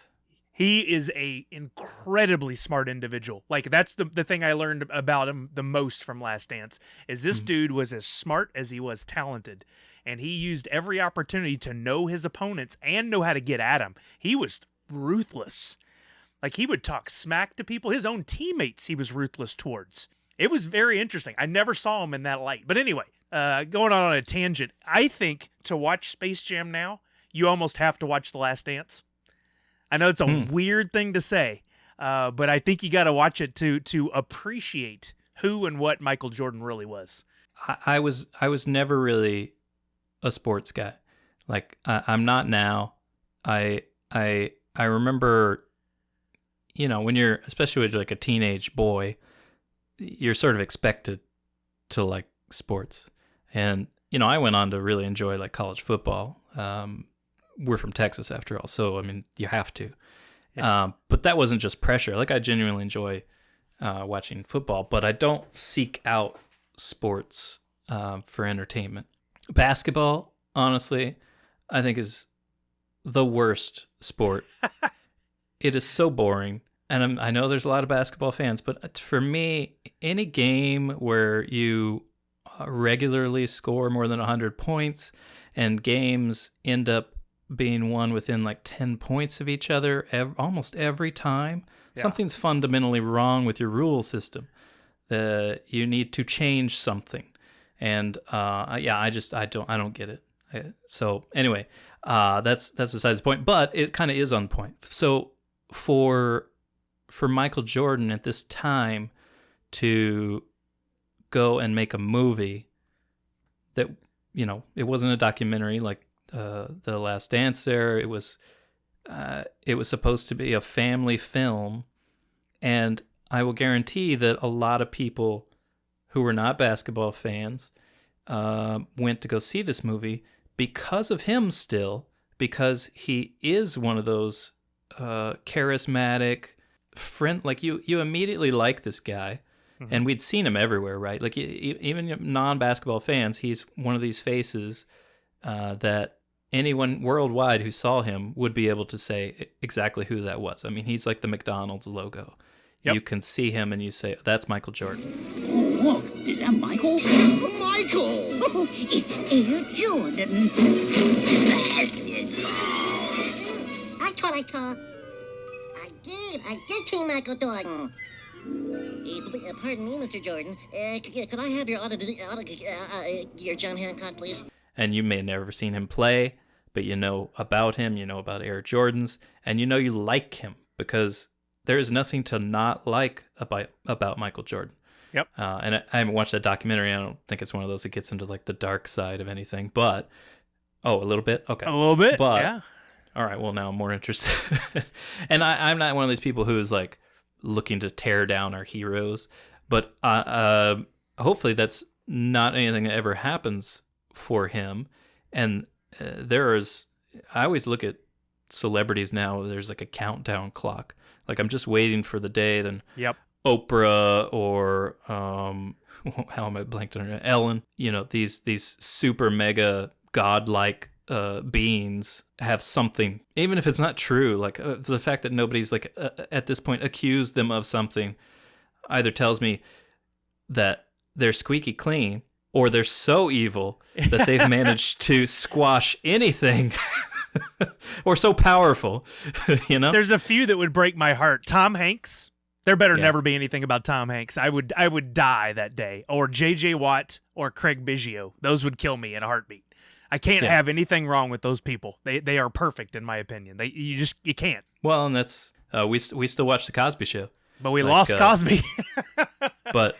He is a incredibly smart individual. Like, that's the thing I learned about him the most from Last Dance, is this dude was as smart as he was talented. And he used every opportunity to know his opponents and know how to get at them. He was ruthless. Like, he would talk smack to people. His own teammates he was ruthless towards. It was very interesting. I never saw him in that light. But anyway, going on a tangent, I think to watch Space Jam now, you almost have to watch The Last Dance. I know it's a weird thing to say, but I think you got to watch it to appreciate who and what Michael Jordan really was. I was never really a sports guy. Like, I'm not now. I remember, when you're, especially with like a teenage boy, you're sort of expected to like sports. And, I went on to really enjoy like college football. We're from Texas after all. So, I mean, you have to. Yeah. But that wasn't just pressure. Like, I genuinely enjoy watching football, but I don't seek out sports for entertainment. Basketball, honestly, I think is the worst sport. It is so boring. And I know there's a lot of basketball fans, but for me, any game where you regularly score more than 100 points and games end up being won within like 10 points of each other almost every time, something's fundamentally wrong with your rule system. You need to change something. And I don't get it. So anyway, that's besides the point, but it kind of is on point. So for Michael Jordan at this time to go and make a movie that, it wasn't a documentary like The Last Dance there. It was supposed to be a family film, and I will guarantee that a lot of people who were not basketball fans went to go see this movie because of him still, because he is one of those charismatic friend, like you immediately like this guy. Mm-hmm. And we'd seen him everywhere, right? Like, even non-basketball fans, he's one of these faces that anyone worldwide who saw him would be able to say exactly who that was. I mean, he's like the McDonald's logo. Yep. You can see him and you say, that's Michael Jordan. Oh, look, is that Michael? Michael! Oh, it's Air Jordan. Basketball. I thought I did see Michael Jordan. Pardon me, Mr. Jordan. Could I have your John Hancock, please? And you may have never seen him play, but you know about him, you know about Air Jordans, and you know you like him because there is nothing to not like about Michael Jordan. Yep. And I haven't watched that documentary. I don't think it's one of those that gets into like the dark side of anything. But a little bit. Okay, A little bit. But yeah. all right. Well, now I'm more interested. And I'm not one of these people who is like looking to tear down our heroes. But hopefully that's not anything that ever happens for him. And I always look at celebrities now. There's like a countdown clock. Like I'm just waiting for the day. Then Yep. Oprah or how am I blanked on her? Ellen. You know, these super mega godlike beings have something, even if it's not true. Like the fact that nobody's like at this point accused them of something either tells me that they're squeaky clean or they're so evil that they've managed to squash anything. Or so powerful, you know. There's a few that would break my heart. Tom Hanks. There better Yeah. never be anything about Tom Hanks. I would die that day. Or J.J. Watt or Craig Biggio. Those would kill me in a heartbeat. I can't have anything wrong with those people. They are perfect in my opinion. You can't. Well, and that's we still watch the Cosby Show, But we lost Cosby. but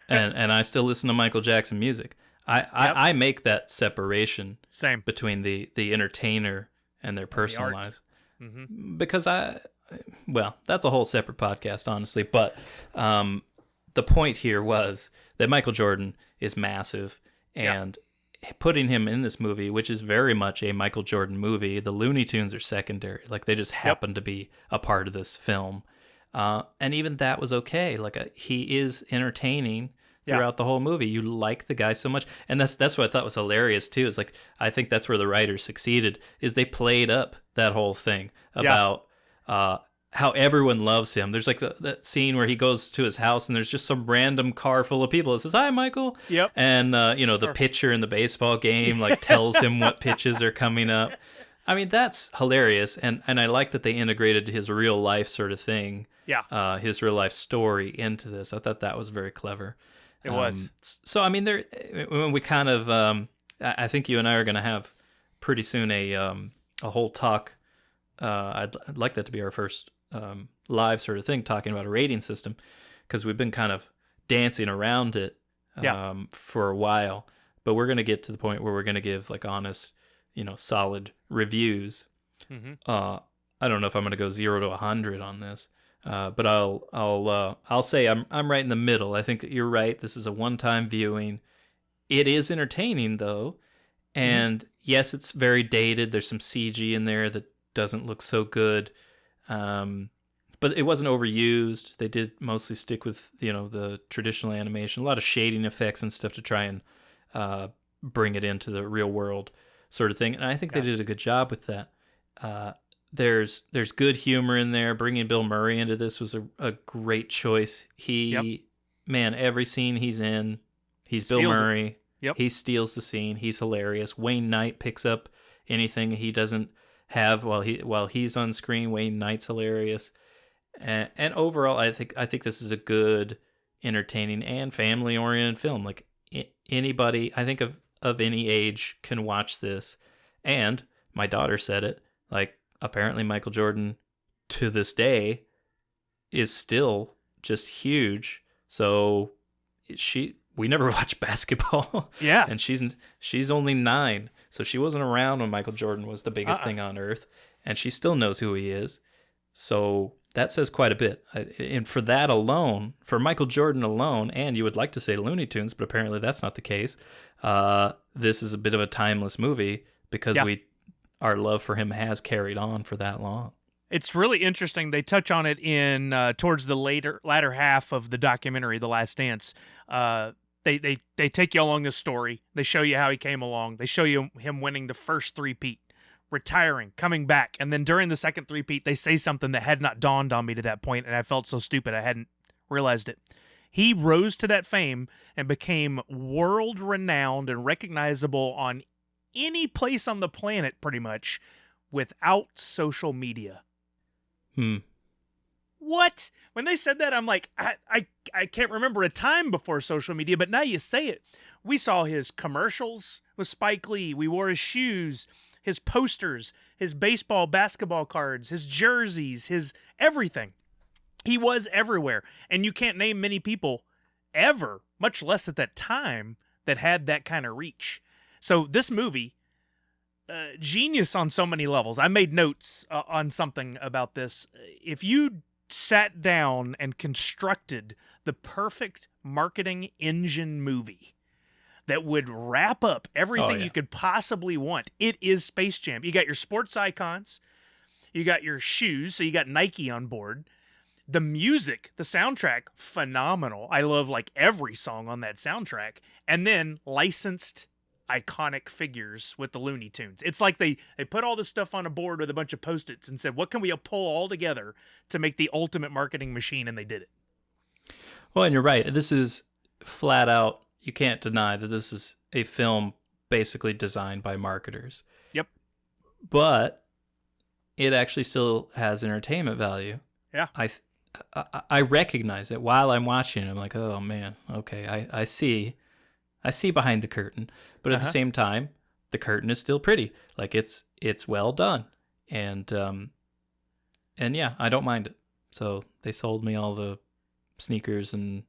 and I still listen to Michael Jackson music. I make that separation Same. between the entertainer and their personal art. lives, Mm-hmm. because that's a whole separate podcast, honestly. But the point here was that Michael Jordan is massive, and putting him in this movie, which is very much a Michael Jordan movie, the Looney Tunes are secondary. Like they just happen to be a part of this film, and even that was okay. Like he is entertaining throughout the whole movie. You like the guy so much, and that's what I thought was hilarious too. Is like I think that's where the writers succeeded. Is they played up that whole thing about how everyone loves him. There's like that scene where he goes to his house and there's just some random car full of people that says, "Hi, Michael." Yep. And the pitcher in the baseball game like tells him what pitches are coming up. I mean, that's hilarious, and I like that they integrated his real life sort of thing, his real life story into this. I thought that was very clever. It was. So, I mean, when we kind of, I think you and I are going to have pretty soon a whole talk. I'd like that to be our first live sort of thing, talking about a rating system, because we've been kind of dancing around it for a while. But we're going to get to the point where we're going to give like honest, solid reviews. Mm-hmm. I don't know if I'm going to go 0 to 100 on this. But I'll say I'm right in the middle. I think that you're right. This is a one-time viewing. It is entertaining though, and yes, it's very dated. There's some CG in there that doesn't look so good, but it wasn't overused. They did mostly stick with the traditional animation, a lot of shading effects and stuff to try and bring it into the real world sort of thing. And I think they did a good job with that. There's good humor in there. Bringing Bill Murray into this was a great choice. Every scene he's in, he's Bill Murray. Yep. He steals the scene. He's hilarious. Wayne Knight picks up anything he doesn't have while he's on screen. Wayne Knight's hilarious. And overall, I think this is a good, entertaining, and family-oriented film. Like anybody, I think of any age can watch this. And my daughter said it, like, apparently Michael Jordan to this day is still just huge. So we never watched basketball. Yeah. And she's only 9. So she wasn't around when Michael Jordan was the biggest thing on earth, and she still knows who he is. So that says quite a bit. And for that alone, for Michael Jordan alone, and you would like to say Looney Tunes, but apparently that's not the case. This is a bit of a timeless movie because our love for him has carried on for that long. It's really interesting. They touch on it in towards the latter half of the documentary, The Last Dance. They take you along this story. They show you how he came along. They show you him winning the first three-peat, retiring, coming back, and then during the second three-peat, they say something that had not dawned on me to that point, and I felt so stupid I hadn't realized it. He rose to that fame and became world-renowned and recognizable on any place on the planet, pretty much, without social media. What? When they said that, I'm like, I can't remember a time before social media, but now you say it. We saw his commercials with Spike Lee. We wore his shoes, his posters, his baseball, basketball cards, his jerseys, his everything. He was everywhere. And you can't name many people ever, much less at that time, that had that kind of reach. So this movie, genius on so many levels. I made notes on something about this. If you sat down and constructed the perfect marketing engine movie that would wrap up everything you could possibly want, it is Space Jam. You got your sports icons, you got your shoes, so you got Nike on board. The music, the soundtrack, phenomenal. I love like every song on that soundtrack. And then licensed iconic figures with the Looney Tunes. It's like they put all this stuff on a board with a bunch of Post-its and said, what can we pull all together to make the ultimate marketing machine? And they did it. Well, and you're right. This is flat out, you can't deny that this is a film basically designed by marketers. Yep. But it actually still has entertainment value. Yeah. I recognize it while I'm watching it. I'm like, oh man, okay, I see behind the curtain, but at the same time, the curtain is still pretty. Like it's well done, and yeah, I don't mind it. So they sold me all the sneakers and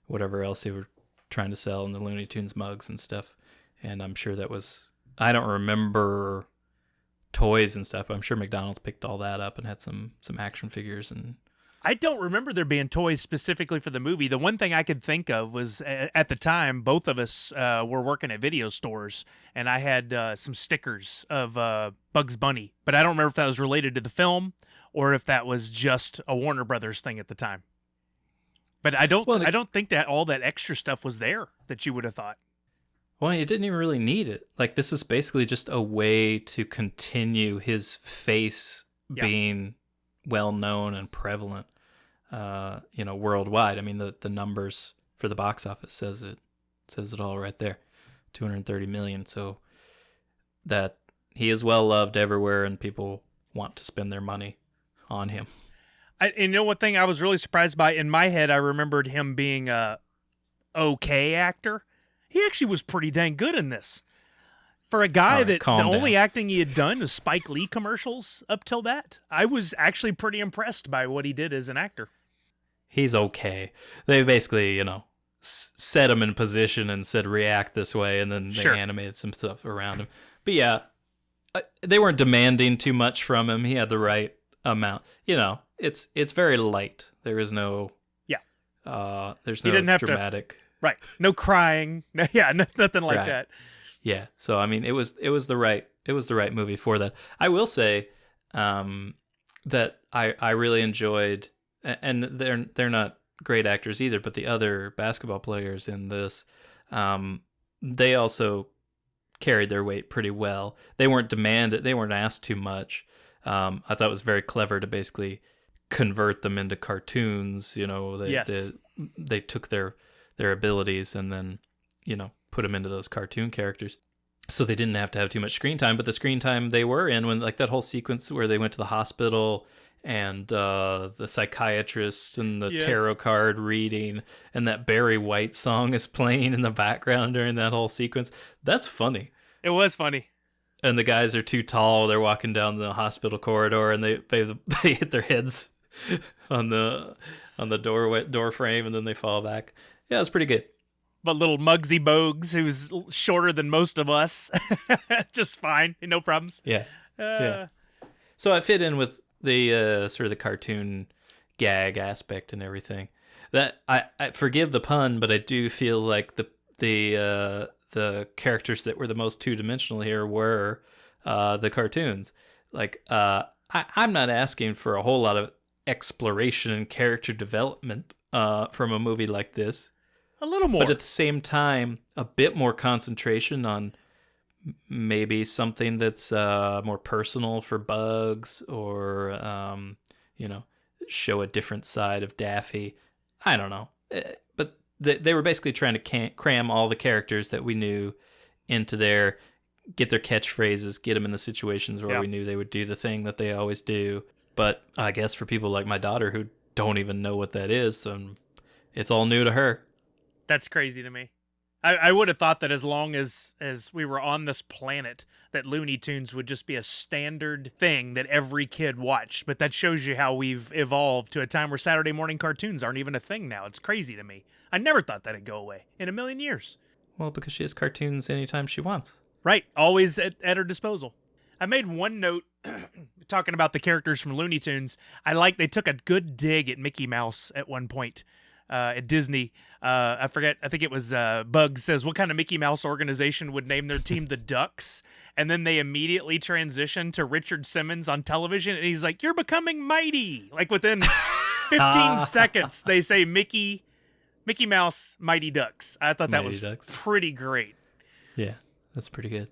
whatever else they were trying to sell, and the Looney Tunes mugs and stuff. And I'm sure that was, I don't remember toys and stuff, but I'm sure McDonald's picked all that up and had some action figures. And I don't remember there being toys specifically for the movie. The one thing I could think of was at the time, both of us were working at video stores, and I had some stickers of Bugs Bunny, but I don't remember if that was related to the film or if that was just a Warner Brothers thing at the time. But I don't think that all that extra stuff was there that you would have thought. Well, you didn't even really need it. Like, this is basically just a way to continue his face being well known and prevalent, worldwide. I mean, the numbers for the box office says it all right there, 230 million. So that he is well loved everywhere, and people want to spend their money on him. And you know what thing I was really surprised by? In my head, I remembered him being a okay actor. He actually was pretty dang good in this. For a guy that the only acting he had done was Spike Lee commercials up till that, I was actually pretty impressed by what he did as an actor. He's okay. They basically, set him in position and said react this way, and then they animated some stuff around him. But yeah, they weren't demanding too much from him. He had the right amount. It's very light. There is no there's no dramatic. Right. No crying. Nothing like that. Yeah. So I mean, it was the right movie for that. I will say that I really enjoyed, and they're not great actors either, but the other basketball players in this, they also carried their weight pretty well. They weren't demanded. They weren't asked too much. I thought it was very clever to basically convert them into cartoons. They took their abilities and then, put them into those cartoon characters. So they didn't have to have too much screen time, but the screen time they were in, when like that whole sequence where they went to the hospital and the psychiatrist and the tarot card reading and that Barry White song is playing in the background during that whole sequence. That's funny. It was funny. And the guys are too tall. They're walking down the hospital corridor and they hit their heads on the door frame, and then they fall back. Yeah, it's pretty good. But little Muggsy Bogues, who's shorter than most of us, just fine, no problems. Yeah. So I fit in with the sort of the cartoon gag aspect and everything. That I forgive the pun, but I do feel like the characters that were the most two-dimensional here were the cartoons. Like I'm not asking for a whole lot of exploration and character development from a movie like this. A little more. But at the same time, a bit more concentration on maybe something that's more personal for Bugs, or, show a different side of Daffy. I don't know. But they were basically trying to cram all the characters that we knew into there, get their catchphrases, get them in the situations where we knew they would do the thing that they always do. But I guess for people like my daughter who don't even know what that is, it's all new to her. That's crazy to me. I would have thought that as long as we were on this planet, that Looney Tunes would just be a standard thing that every kid watched. But that shows you how we've evolved to a time where Saturday morning cartoons aren't even a thing now. It's crazy to me. I never thought that'd go away in a million years. Well, because she has cartoons anytime she wants. Right. Always at her disposal. I made one note talking about the characters from Looney Tunes. They took a good dig at Mickey Mouse at one point. At Disney, I forget. I think it was Bugs says, "What kind of Mickey Mouse organization would name their team the Ducks?" And then they immediately transition to Richard Simmons on television, and he's like, "You're becoming mighty!" Like within 15 seconds, they say Mickey Mouse, Mighty Ducks. I thought that was pretty great. Yeah, that's pretty good.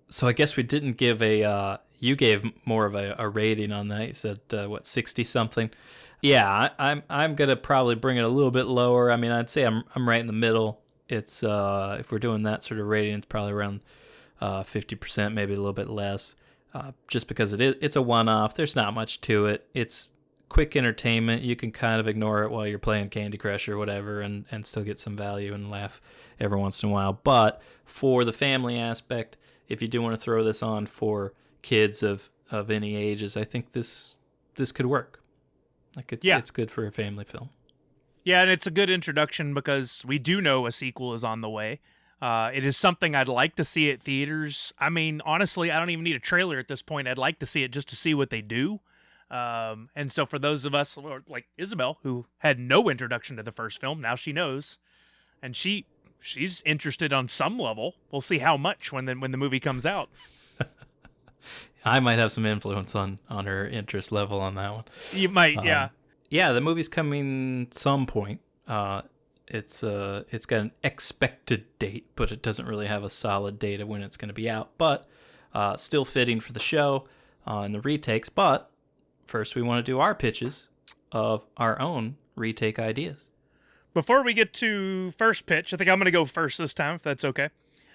So I guess we didn't give you gave more of a rating on that. You said 60 something. Yeah, I'm gonna probably bring it a little bit lower. I mean, I'd say I'm right in the middle. It's if we're doing that sort of rating, it's probably around 50%, maybe a little bit less. Just because it's a one-off. There's not much to it. It's quick entertainment. You can kind of ignore it while you're playing Candy Crush or whatever, and still get some value and laugh every once in a while. But for the family aspect, if you do want to throw this on for kids of any ages, I think this could work. Like it's good for a family film. Yeah, and it's a good introduction because we do know a sequel is on the way. It is something I'd like to see at theaters. I mean, honestly, I don't even need a trailer at this point. I'd like to see it just to see what they do. And so for those of us like Isabel, who had no introduction to the first film, now she knows, and she's interested on some level. We'll see how much when the movie comes out. I might have some influence on her interest level on that one. You might, yeah. Yeah, the movie's coming some point. It's got an expected date, but it doesn't really have a solid date of when it's going to be out. But still fitting for the show and the retakes. But first, we want to do our pitches of our own retake ideas. Before we get to first pitch, I think I'm going to go first this time, if that's okay.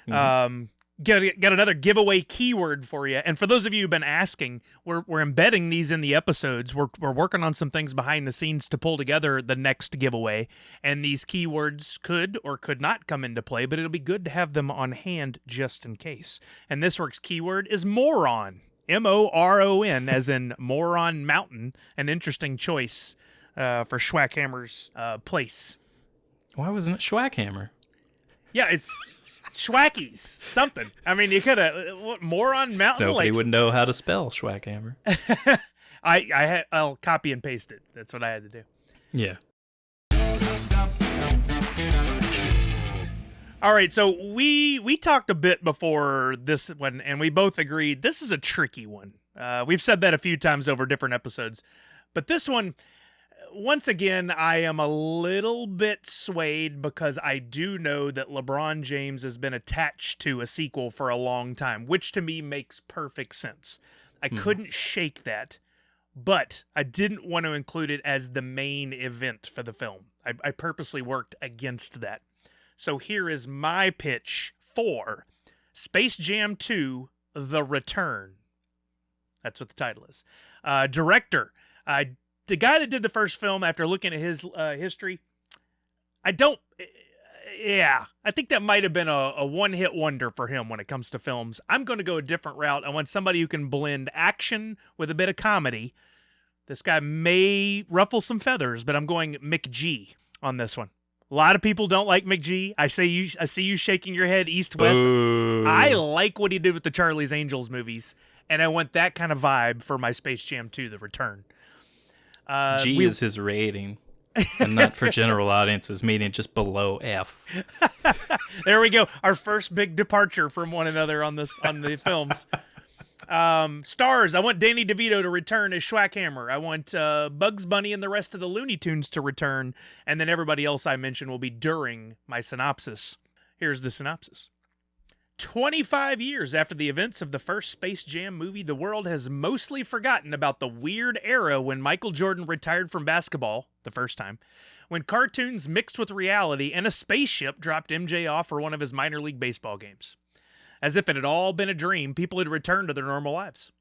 Mm-hmm. Got another giveaway keyword for you. And for those of you who've been asking, we're embedding these in the episodes. We're working on some things behind the scenes to pull together the next giveaway. And these keywords could or could not come into play, but it'll be good to have them on hand just in case. And this week's keyword is moron. M-O-R-O-N, as in Moron Mountain. An interesting choice for Schwackhammer's place. Why wasn't it Schwackhammer? Yeah, it's Schwackies, something. I mean, you could have Moron Mountain. Nobody would know how to spell Schwackhammer. I'll copy and paste it. That's what I had to do. Yeah. All right, so we talked a bit before this one, and we both agreed this is a tricky one. We've said that a few times over different episodes, but this one, once again, I am a little bit swayed because I do know that LeBron James has been attached to a sequel for a long time, which to me makes perfect sense. I couldn't shake that, but I didn't want to include it as the main event for the film. I purposely worked against that. So here is my pitch for Space Jam 2, The Return. That's what the title is. Director, the guy that did the first film, after looking at his history, I think that might have been a one-hit wonder for him when it comes to films. I'm going to go a different route. I want somebody who can blend action with a bit of comedy. This guy may ruffle some feathers, but I'm going McG on this one. A lot of people don't like McG. I see you shaking your head east-west. Boo. I like what he did with the Charlie's Angels movies, and I want that kind of vibe for my Space Jam 2, The Return. G is his rating, and not for general audiences, meaning just below F. There we go. Our first big departure from one another on the films. Stars, I want Danny DeVito to return as Schwackhammer. I want Bugs Bunny and the rest of the Looney Tunes to return, and then everybody else I mentioned will be during my synopsis. Here's the synopsis. 25 years after the events of the first Space Jam movie, the world has mostly forgotten about the weird era when Michael Jordan retired from basketball, the first time, when cartoons mixed with reality and a spaceship dropped MJ off for one of his minor league baseball games. As if it had all been a dream, people had returned to their normal lives.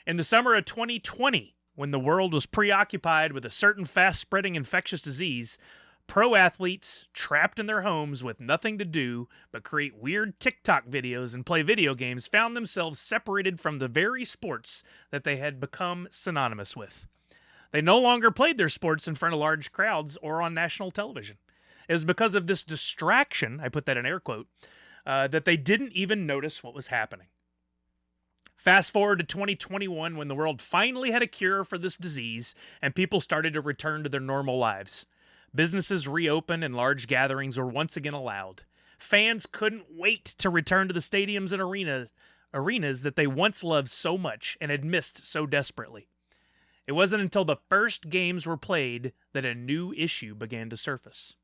In the summer of 2020, when the world was preoccupied with a certain fast-spreading infectious disease, Pro athletes trapped in their homes with nothing to do but create weird TikTok videos and play video games found themselves separated from the very sports that they had become synonymous with. They no longer played their sports in front of large crowds or on national television. It was because of this distraction, I put that in air quote, that they didn't even notice what was happening. Fast forward to 2021 when the world finally had a cure for this disease and people started to return to their normal lives. Businesses reopened and large gatherings were once again allowed. Fans couldn't wait to return to the stadiums and arenas that they once loved so much and had missed so desperately. It wasn't until the first games were played that a new issue began to surface.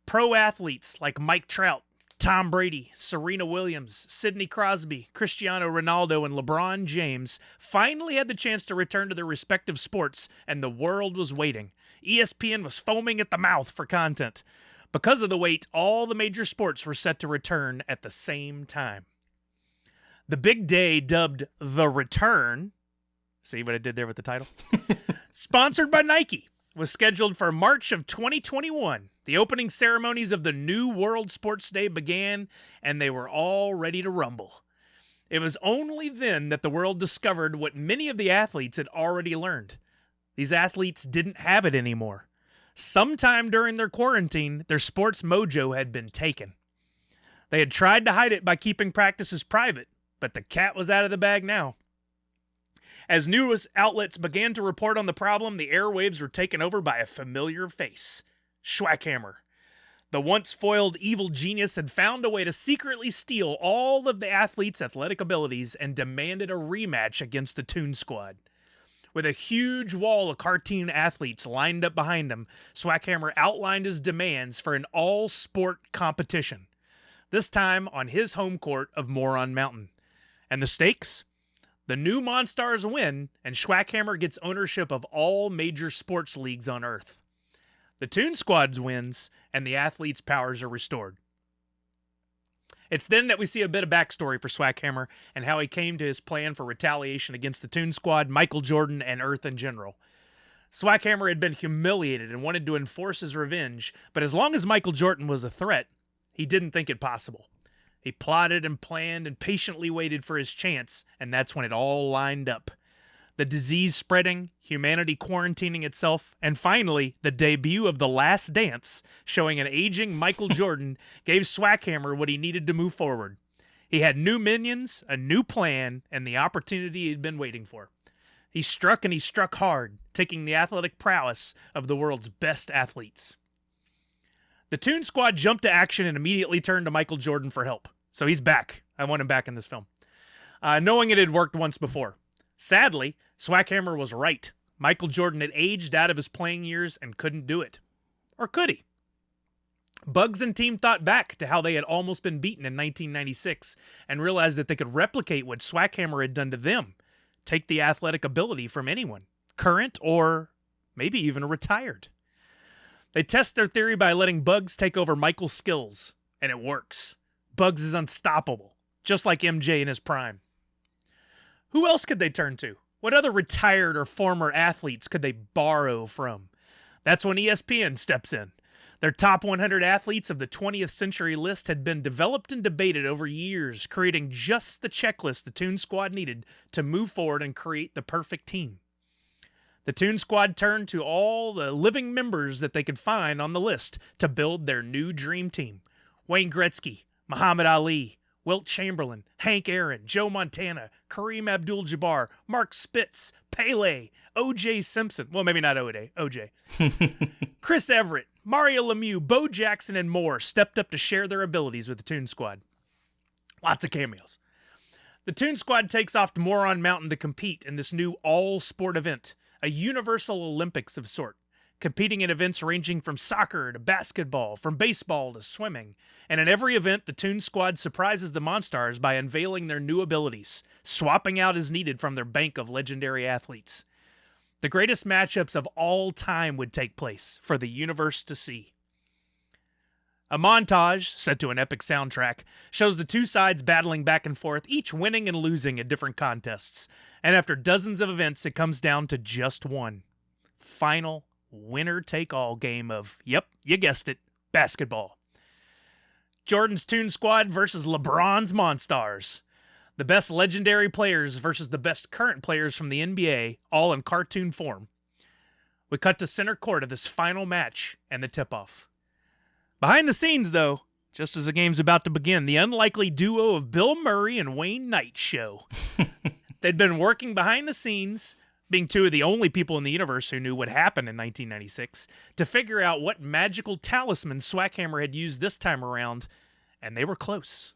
Pro athletes like Mike Trout, Tom Brady, Serena Williams, Sidney Crosby, Cristiano Ronaldo, and LeBron James finally had the chance to return to their respective sports, and the world was waiting. ESPN was foaming at the mouth for content. Because of the wait, all the major sports were set to return at the same time. The big day, dubbed The Return, see what I did there with the title? Sponsored by Nike, was scheduled for March of 2021. The opening ceremonies of the new World Sports Day began, and they were all ready to rumble. It was only then that the world discovered what many of the athletes had already learned. These athletes didn't have it anymore. Sometime during their quarantine, their sports mojo had been taken. They had tried to hide it by keeping practices private, but the cat was out of the bag now. As news outlets began to report on the problem, the airwaves were taken over by a familiar face, Schwackhammer. The once foiled evil genius had found a way to secretly steal all of the athletes' athletic abilities and demanded a rematch against the Toon Squad. With a huge wall of cartoon athletes lined up behind him, Schwackhammer outlined his demands for an all-sport competition, this time on his home court of Moron Mountain. And the stakes? The new Monstars win, and Schwackhammer gets ownership of all major sports leagues on Earth. The Toon Squad wins, and the athletes' powers are restored. It's then that we see a bit of backstory for Schwackhammer and how he came to his plan for retaliation against the Toon Squad, Michael Jordan, and Earth in general. Schwackhammer had been humiliated and wanted to enforce his revenge, but as long as Michael Jordan was a threat, he didn't think it possible. He plotted and planned and patiently waited for his chance, and that's when it all lined up. The disease spreading, humanity quarantining itself, and finally, the debut of The Last Dance, showing an aging Michael Jordan, gave Schwackhammer what he needed to move forward. He had new minions, a new plan, and the opportunity he'd been waiting for. He struck and he struck hard, taking the athletic prowess of the world's best athletes. The Toon Squad jumped to action and immediately turned to Michael Jordan for help. So he's back. I want him back in this film. Knowing it had worked once before. Sadly, Schwackhammer was right. Michael Jordan had aged out of his playing years and couldn't do it. Or could he? Bugs and team thought back to how they had almost been beaten in 1996 and realized that they could replicate what Schwackhammer had done to them. Take the athletic ability from anyone, current or maybe even retired. They test their theory by letting Bugs take over Michael's skills, and it works. Bugs is unstoppable, just like MJ in his prime. Who else could they turn to? What other retired or former athletes could they borrow from? That's when ESPN steps in. Their top 100 athletes of the 20th century list had been developed and debated over years, creating just the checklist the Toon Squad needed to move forward and create the perfect team. The Toon Squad turned to all the living members that they could find on the list to build their new dream team. Wayne Gretzky, Muhammad Ali, Wilt Chamberlain, Hank Aaron, Joe Montana, Kareem Abdul-Jabbar, Mark Spitz, Pele, O.J. Simpson. Well, maybe not O.J. Chris Everett, Mario Lemieux, Bo Jackson, and more stepped up to share their abilities with the Toon Squad. Lots of cameos. The Toon Squad takes off to Moron Mountain to compete in this new all-sport event, a universal Olympics of sort, competing in events ranging from soccer to basketball, from baseball to swimming. And in every event, the Toon Squad surprises the Monstars by unveiling their new abilities, swapping out as needed from their bank of legendary athletes. The greatest matchups of all time would take place for the universe to see. A montage, set to an epic soundtrack, shows the two sides battling back and forth, each winning and losing at different contests. And after dozens of events, it comes down to just one. Final winner-take-all game of, yep, you guessed it, basketball. Jordan's Toon Squad versus LeBron's Monstars. The best legendary players versus the best current players from the NBA, all in cartoon form. We cut to center court of this final match and the tip-off. Behind the scenes, though, just as the game's about to begin, the unlikely duo of Bill Murray and Wayne Knight show. They'd been working behind the scenes, being two of the only people in the universe who knew what happened in 1996, to figure out what magical talisman Swackhammer had used this time around, and they were close.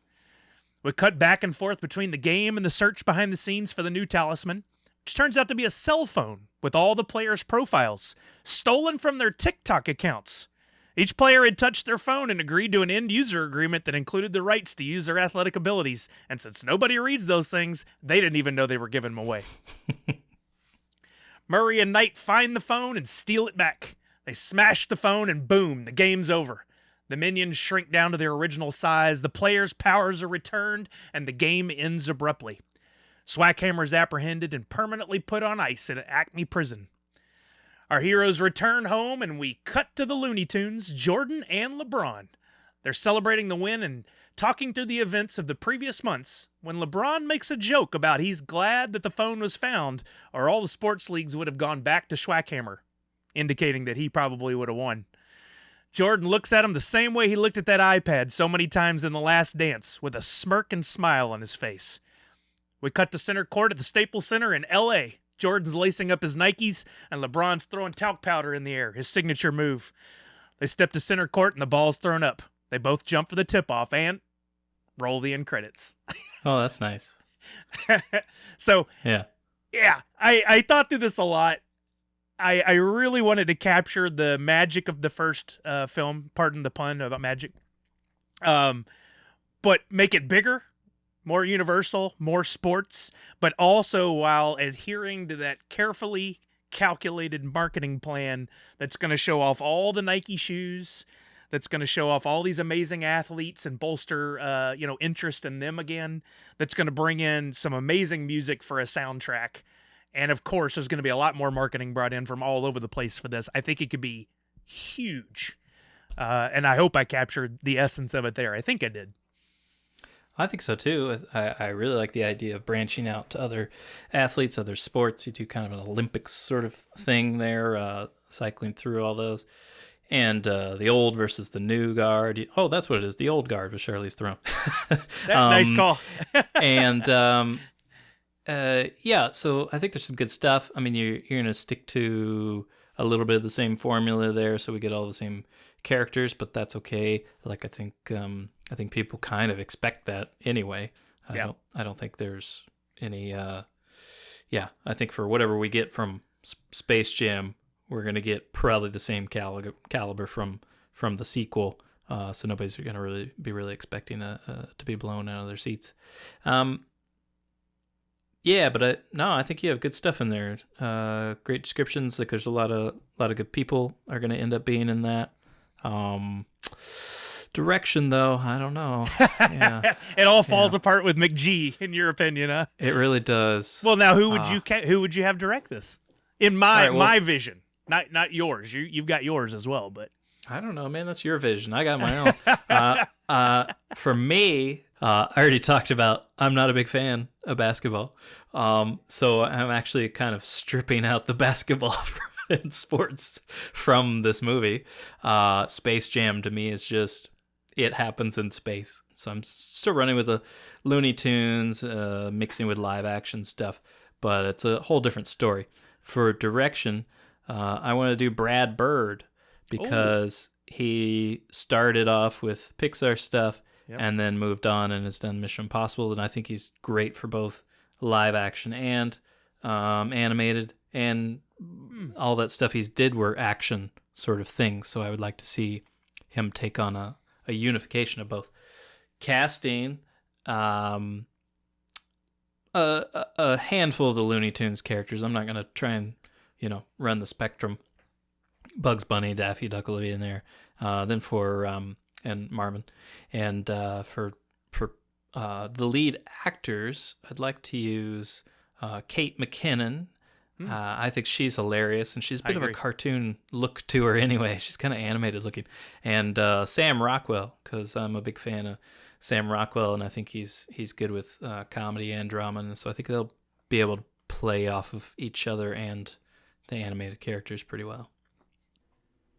We cut back and forth between the game and the search behind the scenes for the new talisman, which turns out to be a cell phone with all the players' profiles, stolen from their TikTok accounts. Each player had touched their phone and agreed to an end-user agreement that included the rights to use their athletic abilities, and since nobody reads those things, they didn't even know they were giving them away. Murray and Knight find the phone and steal it back. They smash the phone and boom, the game's over. The minions shrink down to their original size, the players' powers are returned, and the game ends abruptly. Swackhammer is apprehended and permanently put on ice in an Acme prison. Our heroes return home, and we cut to the Looney Tunes, Jordan and LeBron. They're celebrating the win and talking through the events of the previous months when LeBron makes a joke about he's glad that the phone was found, or all the sports leagues would have gone back to Swackhammer, indicating that he probably would have won. Jordan looks at him the same way he looked at that iPad so many times in The Last Dance, with a smirk and smile on his face. We cut to center court at the Staples Center in L.A., Jordan's lacing up his Nikes, and LeBron's throwing talc powder in the air, his signature move. They step to center court, and the ball's thrown up. They both jump for the tip-off and roll the end credits. Oh, that's nice. So, yeah, I thought through this a lot. I really wanted to capture the magic of the first film, pardon the pun about magic, but make it bigger, more universal, more sports, but also while adhering to that carefully calculated marketing plan that's going to show off all the Nike shoes, that's going to show off all these amazing athletes and bolster, interest in them again, that's going to bring in some amazing music for a soundtrack. And of course, there's going to be a lot more marketing brought in from all over the place for this. I think it could be huge. And I hope I captured the essence of it there. I think I did. I think so too. I really like the idea of branching out to other athletes, other sports. You do kind of an Olympics sort of thing there, cycling through all those. And the old versus the new guard. Oh, that's what it is. The old guard was Charlize Theron. Nice call. And so I think there's some good stuff. I mean, you're going to stick to a little bit of the same formula there, so we get all the same characters, but that's okay. Like I think people kind of expect that anyway. I don't think there's any. I think for whatever we get from Space Jam, we're gonna get probably the same caliber from the sequel. So nobody's gonna be really expecting to be blown out of their seats. But I think you have good stuff in there. Great descriptions. Like there's a lot of good people are going to end up being in that. Direction though, I don't know. Yeah. It all falls apart with McG, in your opinion, huh? It really does. Well, now who would you have direct this? In my vision, not yours. You've got yours as well, but I don't know, man. That's your vision. I got my own. For me, I already talked about I'm not a big fan of basketball. So I'm actually kind of stripping out the basketball in sports from this movie. Space Jam to me is just, it happens in space. So I'm still running with the Looney Tunes, mixing with live action stuff, but it's a whole different story. For direction, I want to do Brad Bird because he started off with Pixar stuff. Yep. And then moved on and has done Mission Impossible, and I think he's great for both live action and animated, and all that stuff he's did were action sort of things. So I would like to see him take on a unification of both. Casting, a handful of the Looney Tunes characters. I'm not going to try and run the spectrum. Bugs Bunny, Daffy Duck will be in there. Then for and Marvin, and for the lead actors, I'd like to use Kate McKinnon I think she's hilarious, and she's a bit of a agree. cartoon look to her anyway. She's kind of animated looking. And Sam Rockwell, because I'm a big fan of Sam Rockwell, and I think he's good with comedy and drama, and so I think they'll be able to play off of each other and the animated characters pretty well.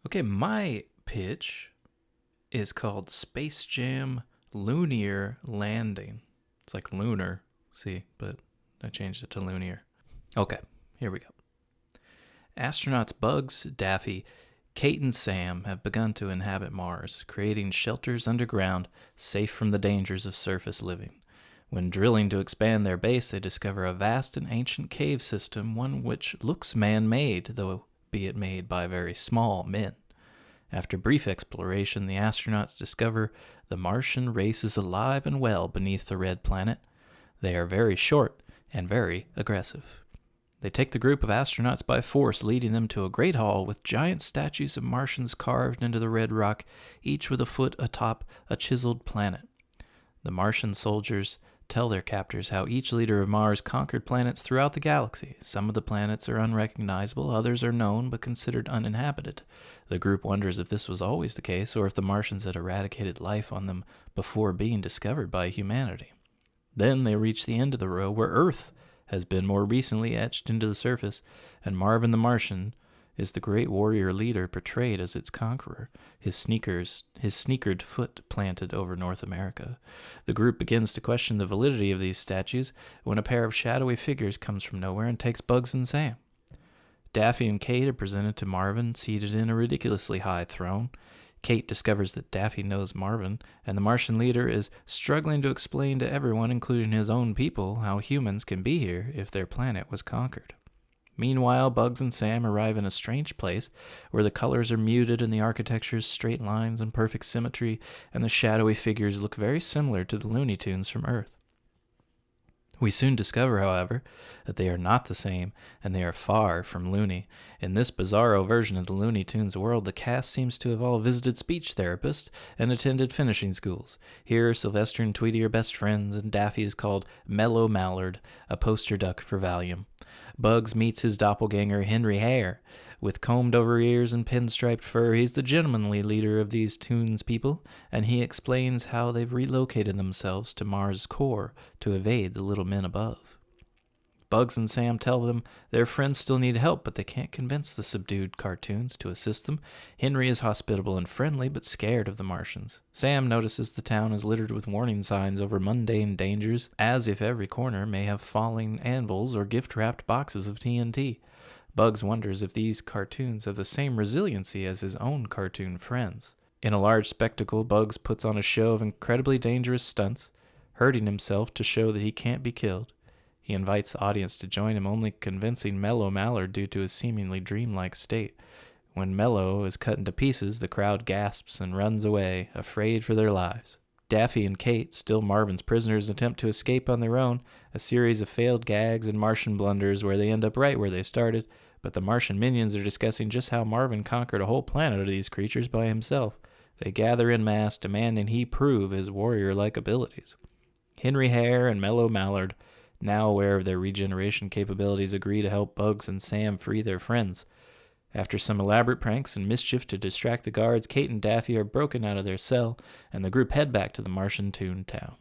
Okay, my pitch is called Space Jam Lunar Landing. It's like lunar, see, but I changed it to Lunar. Okay, here we go. Astronauts Bugs, Daffy, Kate, and Sam have begun to inhabit Mars, creating shelters underground, safe from the dangers of surface living. When drilling to expand their base, they discover a vast and ancient cave system, one which looks man-made, though be it made by very small men. After brief exploration, the astronauts discover the Martian race is alive and well beneath the red planet. They are very short and very aggressive. They take the group of astronauts by force, leading them to a great hall with giant statues of Martians carved into the red rock, each with a foot atop a chiseled planet. The Martian soldiers tell their captors how each leader of Mars conquered planets throughout the galaxy. Some of the planets are unrecognizable, others are known but considered uninhabited. The group wonders if this was always the case, or if the Martians had eradicated life on them before being discovered by humanity. Then they reach the end of the row, where Earth has been more recently etched into the surface, and Marvin the Martian is the great warrior leader portrayed as its conqueror, his sneakered foot planted over North America. The group begins to question the validity of these statues when a pair of shadowy figures comes from nowhere and takes Bugs and Sam. Daffy and Kate are presented to Marvin, seated in a ridiculously high throne. Kate discovers that Daffy knows Marvin, and the Martian leader is struggling to explain to everyone, including his own people, how humans can be here if their planet was conquered. Meanwhile, Bugs and Sam arrive in a strange place where the colors are muted and the architecture's straight lines and perfect symmetry, and the shadowy figures look very similar to the Looney Tunes from Earth. We soon discover, however, that they are not the same, and they are far from loony. In this bizarro version of the Looney Tunes world, the cast seems to have all visited speech therapists and attended finishing schools. Here, Sylvester and Tweety are best friends, and Daffy is called Mellow Mallard, a poster duck for Valium. Bugs meets his doppelganger Henry Hare. With combed-over ears and pinstriped fur, he's the gentlemanly leader of these Tunes people, and he explains how they've relocated themselves to Mars' core to evade the little men above. Bugs and Sam tell them their friends still need help, but they can't convince the subdued cartoons to assist them. Henry is hospitable and friendly, but scared of the Martians. Sam notices the town is littered with warning signs over mundane dangers, as if every corner may have falling anvils or gift-wrapped boxes of TNT. Bugs wonders if these cartoons have the same resiliency as his own cartoon friends. In a large spectacle, Bugs puts on a show of incredibly dangerous stunts, hurting himself to show that he can't be killed. He invites the audience to join him, only convincing Mellow Mallard due to his seemingly dreamlike state. When Mellow is cut into pieces, the crowd gasps and runs away, afraid for their lives. Daffy and Kate, still Marvin's prisoners, attempt to escape on their own, a series of failed gags and Martian blunders where they end up right where they started, but the Martian minions are discussing just how Marvin conquered a whole planet of these creatures by himself. They gather en masse, demanding he prove his warrior-like abilities. Henry Hare and Mellow Mallard, now aware of their regeneration capabilities, agree to help Bugs and Sam free their friends. After some elaborate pranks and mischief to distract the guards, Kate and Daffy are broken out of their cell, and the group head back to the Martian Toon Town.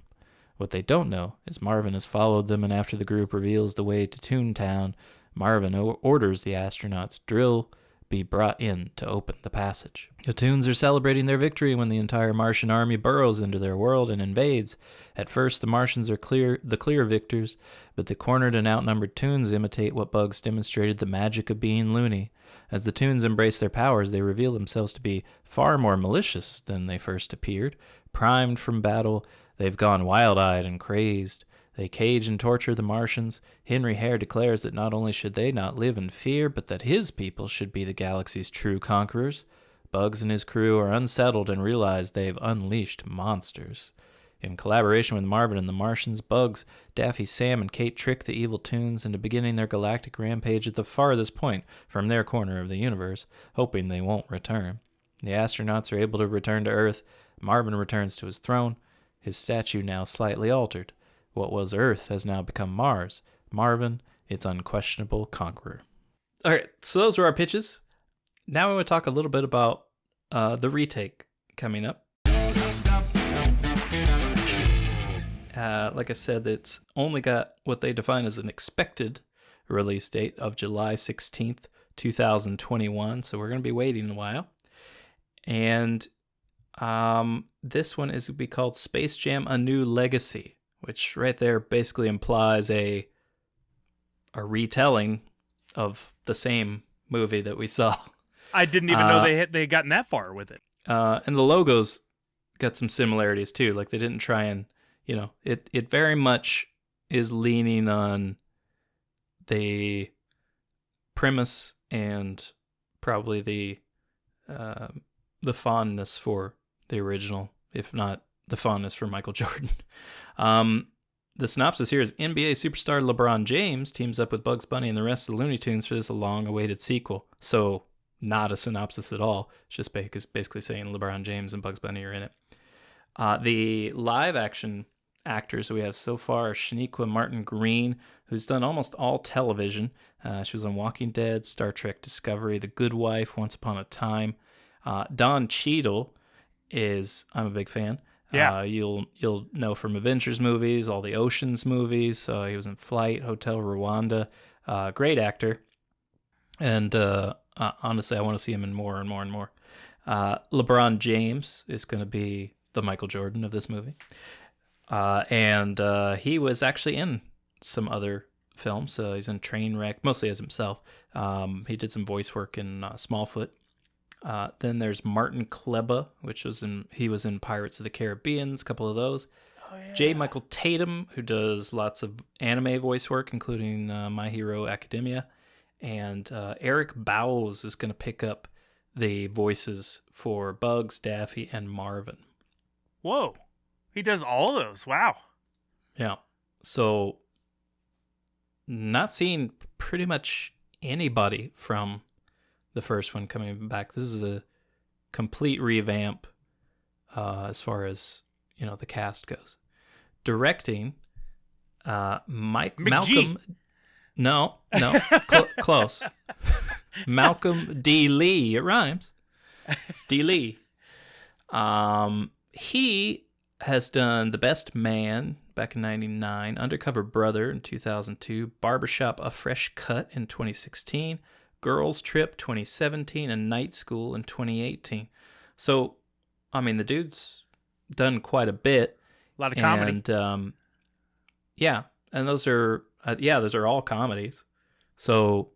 What they don't know is Marvin has followed them, and after the group reveals the way to Toon Town, Marvin orders the astronauts' drill be brought in to open the passage. The Toons are celebrating their victory when the entire Martian army burrows into their world and invades. At first, the Martians are the clear victors, but the cornered and outnumbered Toons imitate what Bugs demonstrated, the magic of being loony. As the Toons embrace their powers, they reveal themselves to be far more malicious than they first appeared. Primed from battle, they've gone wild-eyed and crazed. They cage and torture the Martians. Henry Hare declares that not only should they not live in fear, but that his people should be the galaxy's true conquerors. Bugs and his crew are unsettled and realize they've unleashed monsters. In collaboration with Marvin and the Martians, Bugs, Daffy, Sam, and Kate trick the evil Toons into beginning their galactic rampage at the farthest point from their corner of the universe, hoping they won't return. The astronauts are able to return to Earth. Marvin returns to his throne, his statue now slightly altered. What was Earth has now become Mars. Marvin, its unquestionable conqueror. All right, so those were our pitches. Now we want to talk a little bit about the retake coming up. Like I said, it's only got what they define as an expected release date of July 16th, 2021. So we're going to be waiting a while. And this one is going to be called Space Jam: A New Legacy, which right there basically implies a retelling of the same movie that we saw. I didn't even know they had gotten that far with it. And the logo's got some similarities too. Like they didn't try and, it very much is leaning on the premise and probably the fondness for the original, if not the fondness for Michael Jordan. The synopsis here is NBA superstar LeBron James teams up with Bugs Bunny and the rest of the Looney Tunes for this long-awaited sequel. So not a synopsis at all. It's just basically saying LeBron James and Bugs Bunny are in it. The live-action actors we have so far are Shaniqua Martin Green, who's done almost all television. She was on Walking Dead, Star Trek Discovery, The Good Wife, Once Upon a Time. Don Cheadle is, I'm a big fan. Yeah. You'll know from Avengers movies, all the Oceans movies. He was in Flight, Hotel Rwanda. Great actor. And honestly, I want to see him in more and more and more. LeBron James is going to be the Michael Jordan of this movie. And he was actually in some other films. He's in Trainwreck, mostly as himself. He did some voice work in Smallfoot. Then there's Martin Kleba, he was in Pirates of the Caribbean, a couple of those. Oh, yeah. J. Michael Tatum, who does lots of anime voice work, including My Hero Academia. And Eric Bowles is going to pick up the voices for Bugs, Daffy, and Marvin. Whoa. He does all of those. Wow. Yeah. So, not seeing pretty much anybody from the first one coming back. This is a complete revamp as far as, the cast goes. Directing, Malcolm... No, close. Malcolm D. Lee. It rhymes. D. Lee. He has done The Best Man back in 1999, Undercover Brother in 2002, Barbershop: A Fresh Cut in 2016, Girls Trip 2017, and Night School in 2018. So, the dude's done quite a bit. A lot of comedy. And, and those are all comedies. So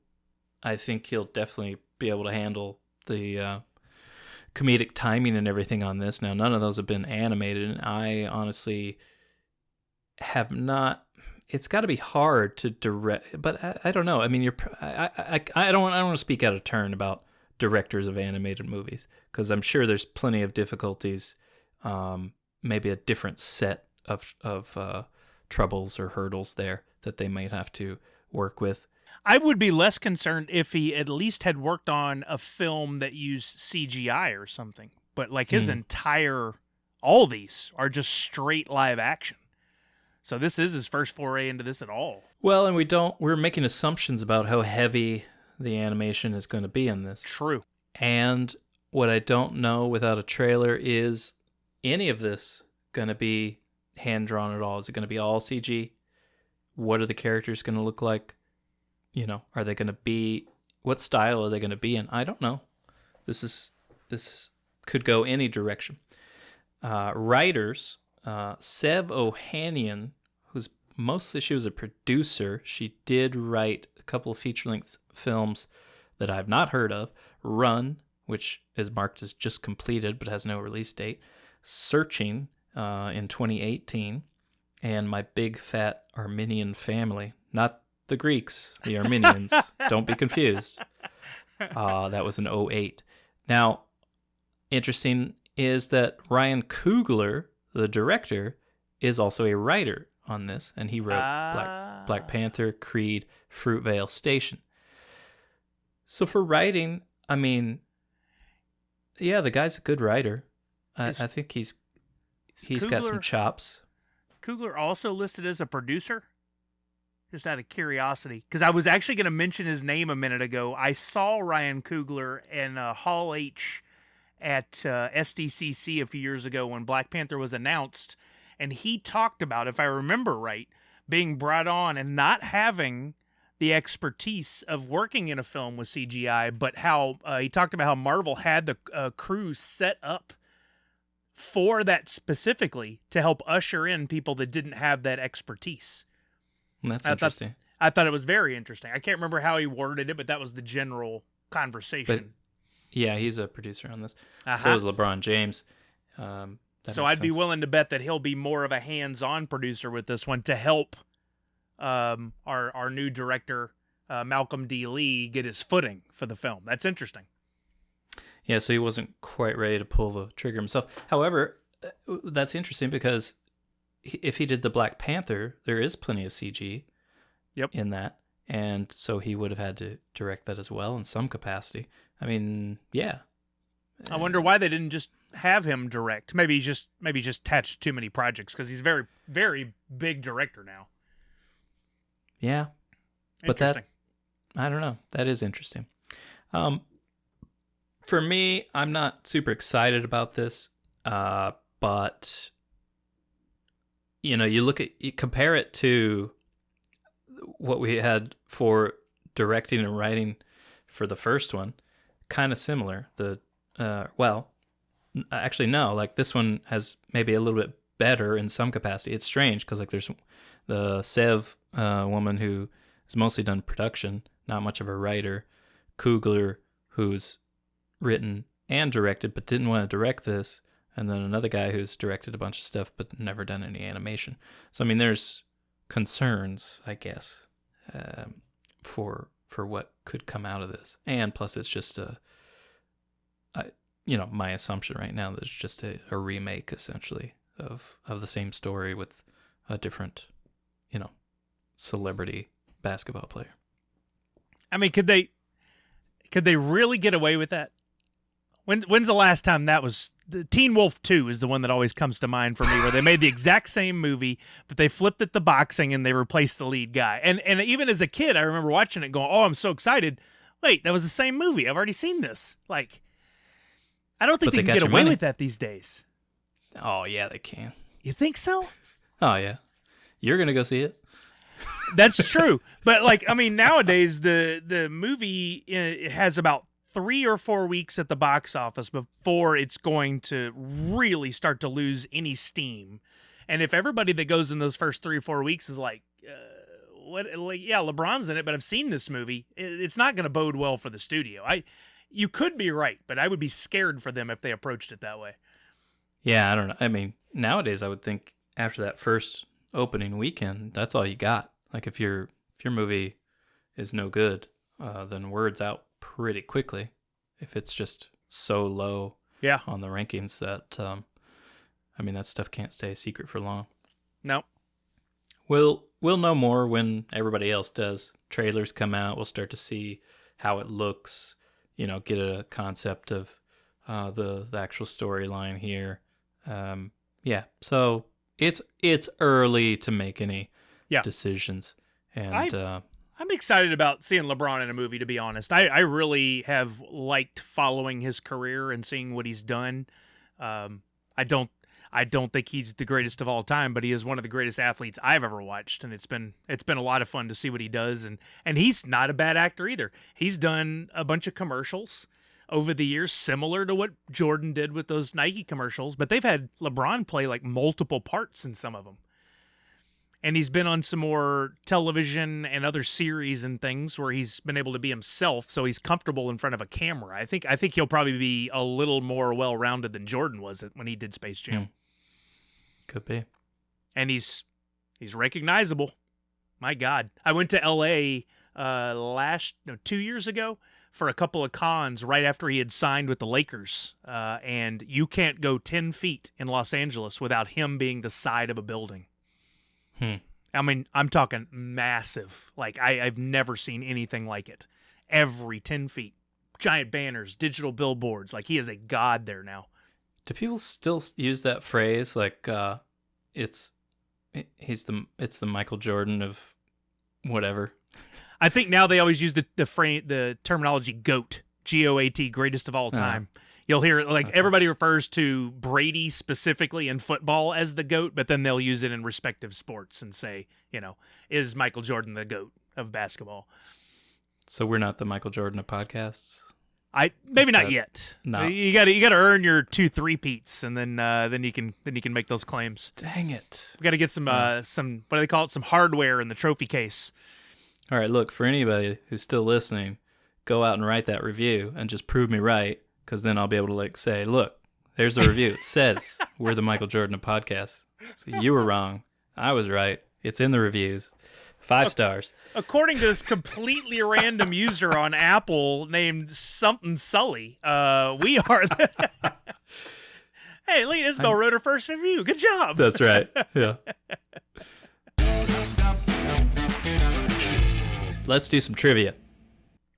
I think he'll definitely be able to handle the comedic timing and everything on this. Now, none of those have been animated, and I honestly have not. It's got to be hard to direct, but I don't know. I don't want to speak out of turn about directors of animated movies because I'm sure there's plenty of difficulties, maybe a different set of troubles or hurdles there that they might have to work with. I would be less concerned if he at least had worked on a film that used CGI or something. But like his all these are just straight live action. So this is his first foray into this at all. Well, and we're making assumptions about how heavy the animation is going to be in this. True. And what I don't know without a trailer is any of this going to be hand-drawn at all? Is it going to be all CG? What are the characters going to look like? Are they going to be... What style are they going to be in? I don't know. This could go any direction. Writers, Sev Ohanian, she was a producer. She did write a couple of feature-length films that I've not heard of. Run, which is marked as just completed but has no release date. Searching in 2018. And My Big Fat Armenian Family. Not the Greeks, the Armenians. Don't be confused. That was in 2008. Now, interesting is that Ryan Coogler, the director, is also a writer on this, and he wrote Black Panther, Creed, Fruitvale Station. So for writing, the guy's a good writer. I think he's got some chops. Coogler also listed as a producer? just out of curiosity, because I was actually going to mention his name a minute ago. I saw Ryan Coogler in Hall H at SDCC a few years ago when Black Panther was announced, and he talked about, if I remember right, being brought on and not having the expertise of working in a film with CGI, but how he talked about how Marvel had the crews set up for that specifically to help usher in people that didn't have that expertise. That's interesting. I thought it was very interesting. I can't remember how he worded it, but that was the general conversation. But yeah, he's a producer on this. So is LeBron James. So I'd be willing to bet that he'll be more of a hands-on producer with this one to help our new director, Malcolm D. Lee, get his footing for the film. That's interesting. Yeah, so he wasn't quite ready to pull the trigger himself. However, that's interesting because if he did the Black Panther, there is plenty of CG in that. And so he would have had to direct that as well in some capacity. I mean, yeah. I wonder why they didn't just have him direct. Maybe he's just attached to too many projects because he's a very, very big director now. Yeah. But Interesting. I don't know. That is interesting. For me, I'm not super excited about this. But you compare it to what we had for directing and writing for the first one, kind of similar. Actually, no, like this one has maybe a little bit better in some capacity. It's strange because like there's the Sev woman who has mostly done production, not much of a writer. Coogler, who's written and directed but didn't want to direct this, and then another guy who's directed a bunch of stuff but never done any animation. So I mean, there's concerns, I guess, for what could come out of this, and plus it's just my assumption right now that it's just a remake essentially of the same story with a different celebrity basketball player. I mean, could they really get away with that? When's the last time that was? The Teen Wolf 2 is the one that always comes to mind for me, where they made the exact same movie, but they flipped it to boxing and they replaced the lead guy. And even as a kid, I remember watching it going, oh, I'm so excited. Wait, that was the same movie. I've already seen this. Like, I don't think they can get away with that these days. Oh, yeah, they can. You think so? Oh, yeah. You're going to go see it? That's true. But, like, I mean, nowadays, the movie it has about 3 or 4 weeks at the box office before it's going to really start to lose any steam. And if everybody that goes in those first 3 or 4 weeks is like, LeBron's in it, but I've seen this movie, it's not going to bode well for the studio. You could be right, but I would be scared for them if they approached it that way. Yeah, I don't know. I mean, nowadays I would think after that first opening weekend, that's all you got. Like if your movie is no good, then word's out pretty quickly. If it's just so low on the rankings that, that stuff can't stay a secret for long. No. We'll know more when everybody else does. Trailers come out. We'll start to see how it looks. Get a concept of the actual storyline here. So it's early to make any decisions. And I'm excited about seeing LeBron in a movie, to be honest. I really have liked following his career and seeing what he's done. I don't think he's the greatest of all time, but he is one of the greatest athletes I've ever watched, and it's been a lot of fun to see what he does. And he's not a bad actor either. He's done a bunch of commercials over the years, similar to what Jordan did with those Nike commercials, but they've had LeBron play like multiple parts in some of them. And he's been on some more television and other series and things where he's been able to be himself, so he's comfortable in front of a camera. I think he'll probably be a little more well-rounded than Jordan was when he did Space Jam. Could be. And he's recognizable. My God. I went to L.A. 2 years ago for a couple of cons right after he had signed with the Lakers. And you can't go 10 feet in Los Angeles without him being the side of a building. I mean, I'm talking massive. Like, I've never seen anything like it. Every 10 feet. Giant banners, digital billboards. Like, he is a god there now. Do people still use that phrase? Like, it's the Michael Jordan of whatever. I think now they always use the terminology GOAT, GOAT, greatest of all time. You'll hear everybody refers to Brady specifically in football as the GOAT, but then they'll use it in respective sports and say, is Michael Jordan the GOAT of basketball? So we're not the Michael Jordan of podcasts. Maybe not yet. No. You got to earn your 2-3-peats, and then you can make those claims. Dang it! We got to get some what do they call it? Some hardware in the trophy case. All right, look, for anybody who's still listening, go out and write that review and just prove me right, because then I'll be able to say, look, there's the review. It says we're the Michael Jordan of podcasts. So you were wrong. I was right. It's in the reviews. 5 stars. According to this completely random user on Apple named something Sully, we are Hey, Lee Isbell wrote her first review. Good job. That's right. Yeah. Let's do some trivia.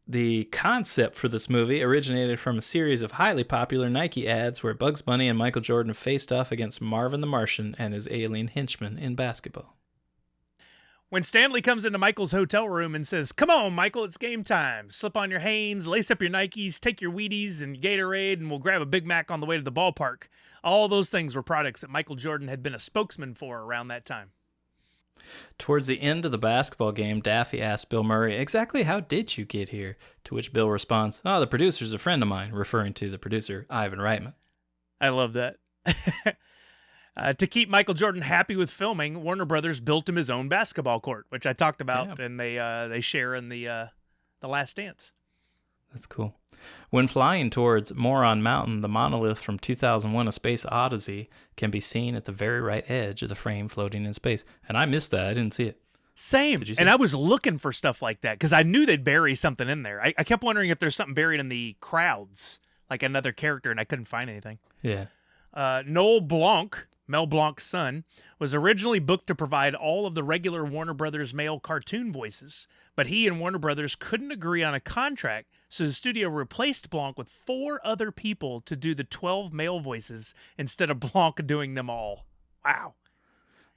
The concept for this movie originated from a series of highly popular Nike ads where Bugs Bunny and Michael Jordan faced off against Marvin the Martian and his alien henchmen in basketball. When Stanley comes into Michael's hotel room and says, "Come on, Michael, it's game time. Slip on your Hanes, lace up your Nikes, take your Wheaties and Gatorade, and we'll grab a Big Mac on the way to the ballpark." All those things were products that Michael Jordan had been a spokesman for around that time. Towards the end of the basketball game, Daffy asks Bill Murray, "Exactly how did you get here?" To which Bill responds, "Oh, the producer's a friend of mine," referring to the producer, Ivan Reitman. I love that. To keep Michael Jordan happy with filming, Warner Brothers built him his own basketball court, which I talked about, and they share in the Last Dance. That's cool. When flying towards Moron Mountain, the monolith from 2001: A Space Odyssey can be seen at the very right edge of the frame floating in space. And I missed that. I didn't see it. Same. Did you see and it? I was looking for stuff like that because I knew they'd bury something in there. I kept wondering if there's something buried in the crowds, like another character, and I couldn't find anything. Yeah. Noel Blanc, Mel Blanc's son, was originally booked to provide all of the regular Warner Brothers male cartoon voices, but he and Warner Brothers couldn't agree on a contract, so the studio replaced Blanc with 4 other people to do the 12 male voices instead of Blanc doing them all. Wow.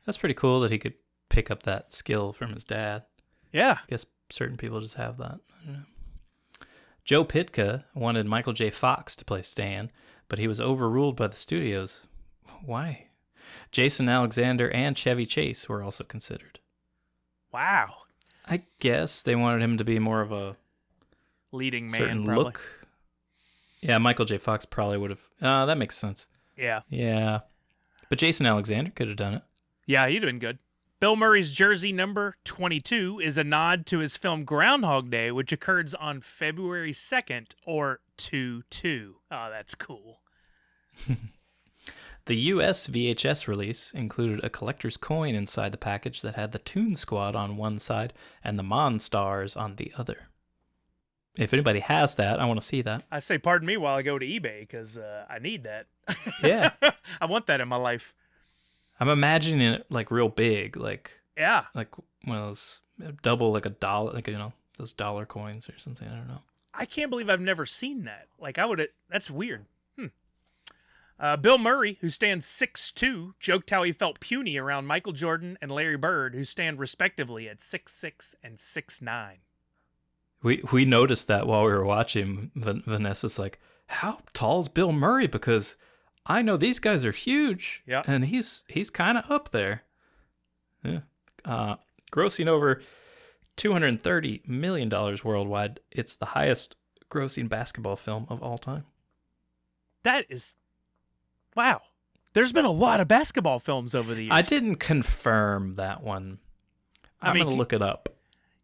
That's pretty cool that he could pick up that skill from his dad. Yeah. I guess certain people just have that. I don't know. Joe Pytka wanted Michael J. Fox to play Stan, but he was overruled by the studios. Why? Jason Alexander and Chevy Chase were also considered. Wow. I guess they wanted him to be more of a leading man, certain probably. look. Yeah, Michael J. Fox probably would have. That makes sense. Yeah. Yeah. But Jason Alexander could have done it. Yeah, he'd have been good. Bill Murray's jersey number 22 is a nod to his film Groundhog Day, which occurs on February 2nd, or 2/2. Oh, that's cool. The US VHS release included a collector's coin inside the package that had the Toon Squad on one side and the Monstars on the other. If anybody has that, I want to see that. I say pardon me while I go to eBay, because I need that. Yeah. I want that in my life. I'm imagining it like real big, like Yeah. one of those double, like a dollar, like, those dollar coins or something. I don't know. I can't believe I've never seen that. That's weird. Bill Murray, who stands 6'2", joked how he felt puny around Michael Jordan and Larry Bird, who stand respectively at 6'6" and 6'9". We noticed that while we were watching. Vanessa's like, "How tall is Bill Murray? Because I know these guys are huge, Yeah. and he's kind of up there." Yeah. Grossing over $230 million worldwide, it's the highest grossing basketball film of all time. That is... Wow. There's been a lot of basketball films over the years. I didn't confirm that one. I'm going to look it up.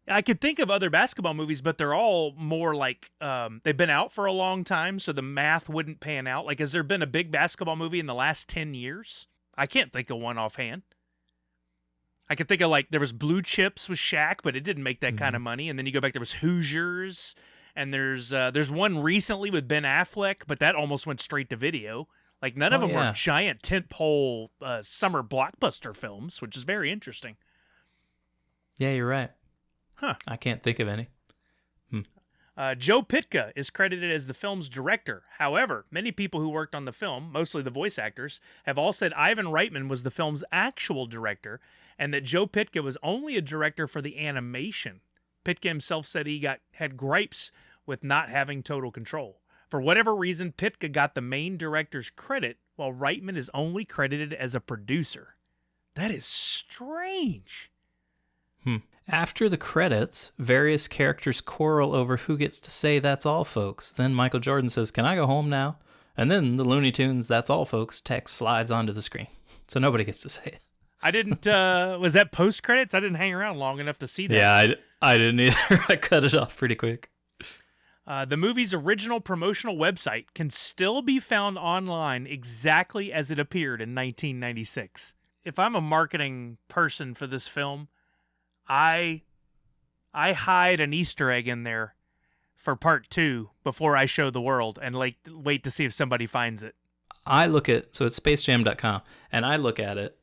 I could think of other basketball movies, but they're all more like they've been out for a long time, so the math wouldn't pan out. Like, has there been a big basketball movie in the last 10 years? I can't think of one offhand. I could think of, there was Blue Chips with Shaq, but it didn't make that kind of money. And then you go back, there was Hoosiers, and there's one recently with Ben Affleck, but that almost went straight to video. None of them were giant tentpole summer blockbuster films, which is very interesting. Yeah, you're right. Huh. I can't think of any. Joe Pytka is credited as the film's director. However, many people who worked on the film, mostly the voice actors, have all said Ivan Reitman was the film's actual director, and that Joe Pytka was only a director for the animation. Pytka himself said he had gripes with not having total control. For whatever reason, Pytka got the main director's credit, while Reitman is only credited as a producer. That is strange. After the credits, various characters quarrel over who gets to say "that's all, folks." Then Michael Jordan says, "Can I go home now?" And then the Looney Tunes "that's all, folks" text slides onto the screen. So nobody gets to say it. I didn't, was that post-credits? I didn't hang around long enough to see that. Yeah, I didn't either. I cut it off pretty quick. The movie's original promotional website can still be found online exactly as it appeared in 1996. If I'm a marketing person for this film, I hide an Easter egg in there for part 2 before I show the world and wait to see if somebody finds it. I look at, so it's spacejam.com, and I look at it,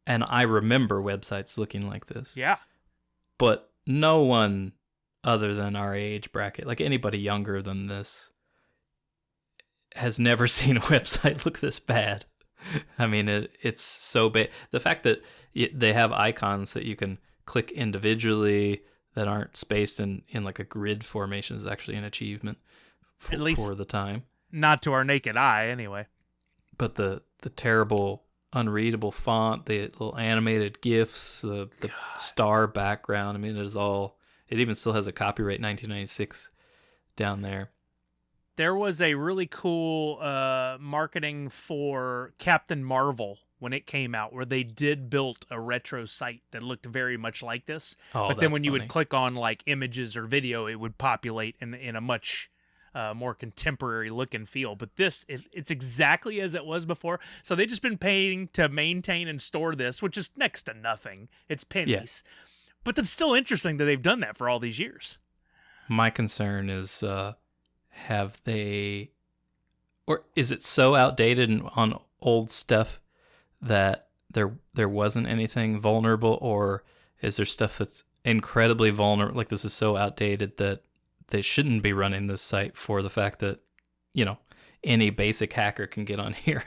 and I remember websites looking like this. Yeah. But no one other than our age bracket, like anybody younger than this, has never seen a website look this bad. I mean, it's so bad. The fact that they have icons that you can click individually that aren't spaced in like a grid formation is actually an achievement for, At least for the time. Not to our naked eye, anyway. But the terrible, unreadable font, the little animated GIFs, the star background, I mean, it is all... It even still has a copyright 1996 down there. There was a really cool marketing for Captain Marvel when it came out, where they did build a retro site that looked very much like this. Oh, but then that's when you funny. would click on like images or video, it would populate in a much more contemporary look and feel. But this, it's exactly as it was before. So they've just been paying to maintain and store this, which is next to nothing. It's pennies. Yeah. But it's still interesting that they've done that for all these years. My concern is, have they, or is it so outdated on old stuff that there wasn't anything vulnerable, or is there stuff that's incredibly vulnerable? Like, this is so outdated that they shouldn't be running this site for the fact that, you know, any basic hacker can get on here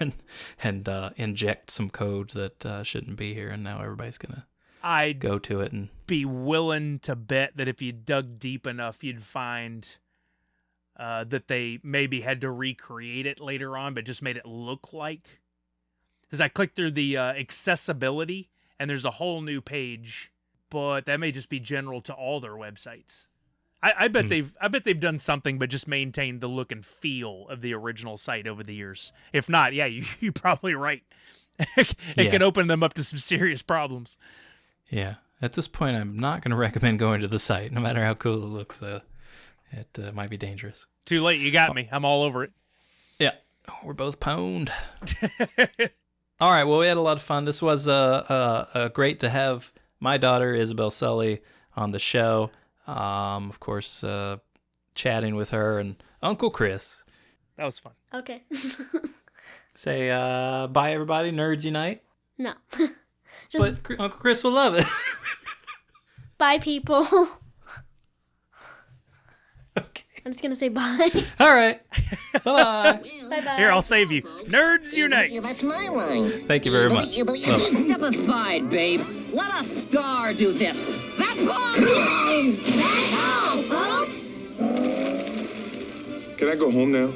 and inject some code that shouldn't be here, and now everybody's gonna go to it. And be willing to bet that if you dug deep enough, you'd find that they maybe had to recreate it later on, but just made it look like. Because I clicked through the accessibility, and there's a whole new page, but that may just be general to all their websites. I bet they've done something, but just maintained the look and feel of the original site over the years. If not, yeah, you're probably right. It can open them up to some serious problems. Yeah. At this point, I'm not going to recommend going to the site, no matter how cool it looks. It might be dangerous. Too late. You got me. I'm all over it. Yeah. We're both pwned. All right. Well, we had a lot of fun. This was great to have my daughter, Isabel Sully, on the show. Of course, chatting with her and Uncle Chris. That was fun. Okay. Say bye, everybody. Nerds Unite. No. But Uncle Chris will love it. Bye, people. Okay. I'm just going to say bye. All right. Bye-bye. Bye-bye. Here, I'll save you. Nerds Unite. Yeah, that's my line. Thank you very much. Step aside, babe. Let a star do this. That's all. That's all, folks. Can I go home now?